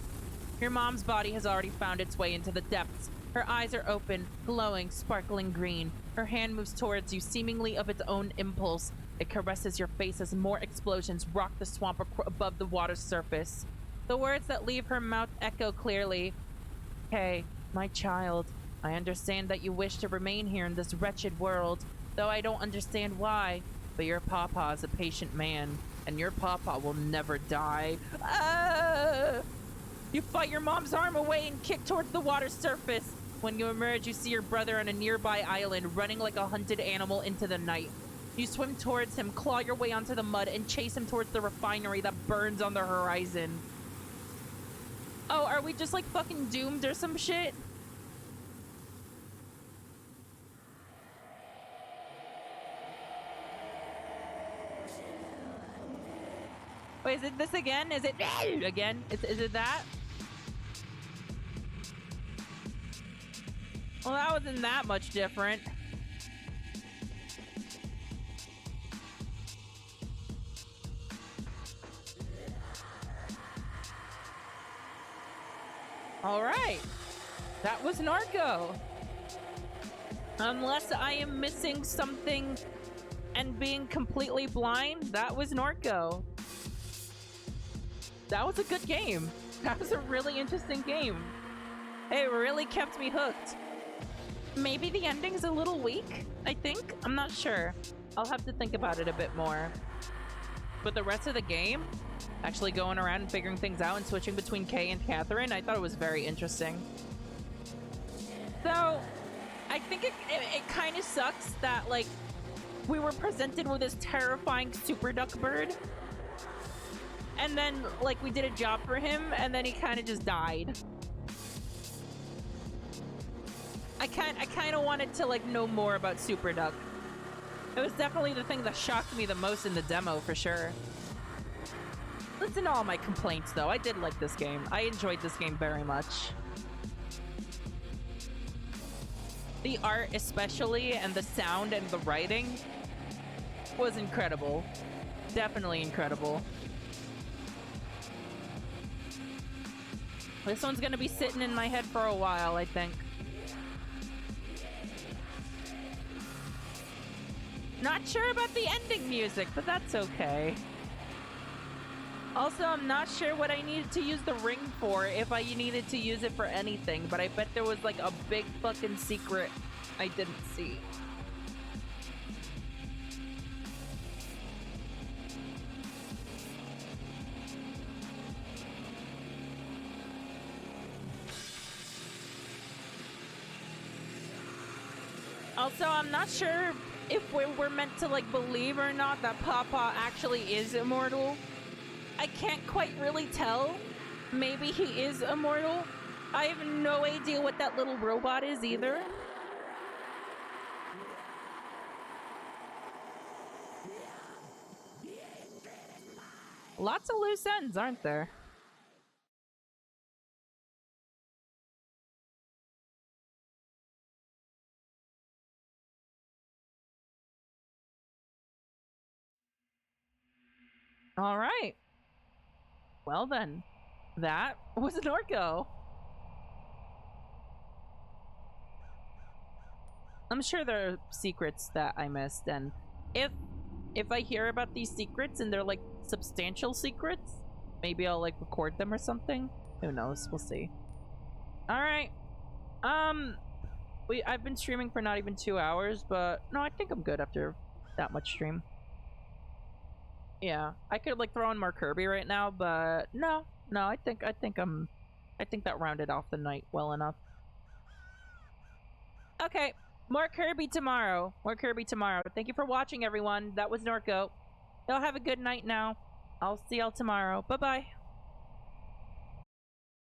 Your mom's body has already found its way into the depths. Her eyes are open, glowing, sparkling green. Her hand moves towards you, seemingly of its own impulse. It caresses your face as more explosions rock the swamp above the water's surface. The words that leave her mouth echo clearly. Hey, my child, I understand that you wish to remain here in this wretched world, though I don't understand why. But your papa is a patient man, and your papa will never die. You fight your mom's arm away and kick towards the water's surface. When you emerge, you see your brother on a nearby island, running like a hunted animal into the night. You swim towards him, claw your way onto the mud, and chase him towards the refinery that burns on the horizon. Oh, are we just like fucking doomed or some shit? Wait, is it this again? Is it again? Is it that? Well, that wasn't that much different. All right. That was Norco. Unless I am missing something and being completely blind, that was Norco. That was a good game. That was a really interesting game. It really kept me hooked. Maybe the ending's a little weak, I think. I'm not sure. I'll have to think about it a bit more. But the rest of the game, actually going around and figuring things out and switching between Kay and Catherine, I thought it was very interesting. So, I think it kind of sucks that, like, we were presented with this terrifying super duck bird. And then, like, we did a job for him, and then he kind of just died. I kind of wanted to, like, know more about Super Duck. It was definitely the thing that shocked me the most in the demo, for sure. Listen to all my complaints, though. I did like this game. I enjoyed this game very much. The art especially, and the sound and the writing was incredible. Definitely incredible. This one's gonna be sitting in my head for a while, I think. Not sure about the ending music, but that's okay. Also, I'm not sure what I needed to use the ring for, if I needed to use it for anything, but I bet there was like a big fucking secret I didn't see. Also, I'm not sure if we're meant to, like, believe or not that Papa actually is immortal. I can't quite really tell. Maybe he is immortal. I have no idea what that little robot is either. Lots of loose ends, aren't there? All right. Well then, that was Norco. I'm sure there are secrets that I missed, and if I hear about these secrets and they're like substantial secrets, maybe I'll like record them or something. Who knows? We'll see. All right. I've been streaming for not even 2 hours, but no, I think I'm good after that much stream. Yeah, I could like throw in more Kirby right now, but no, I think that rounded off the night well enough. Okay, More Kirby tomorrow. More Kirby tomorrow. Thank you for watching, everyone. That was Norco. Y'all have a good night now. I'll see y'all tomorrow. Bye-bye.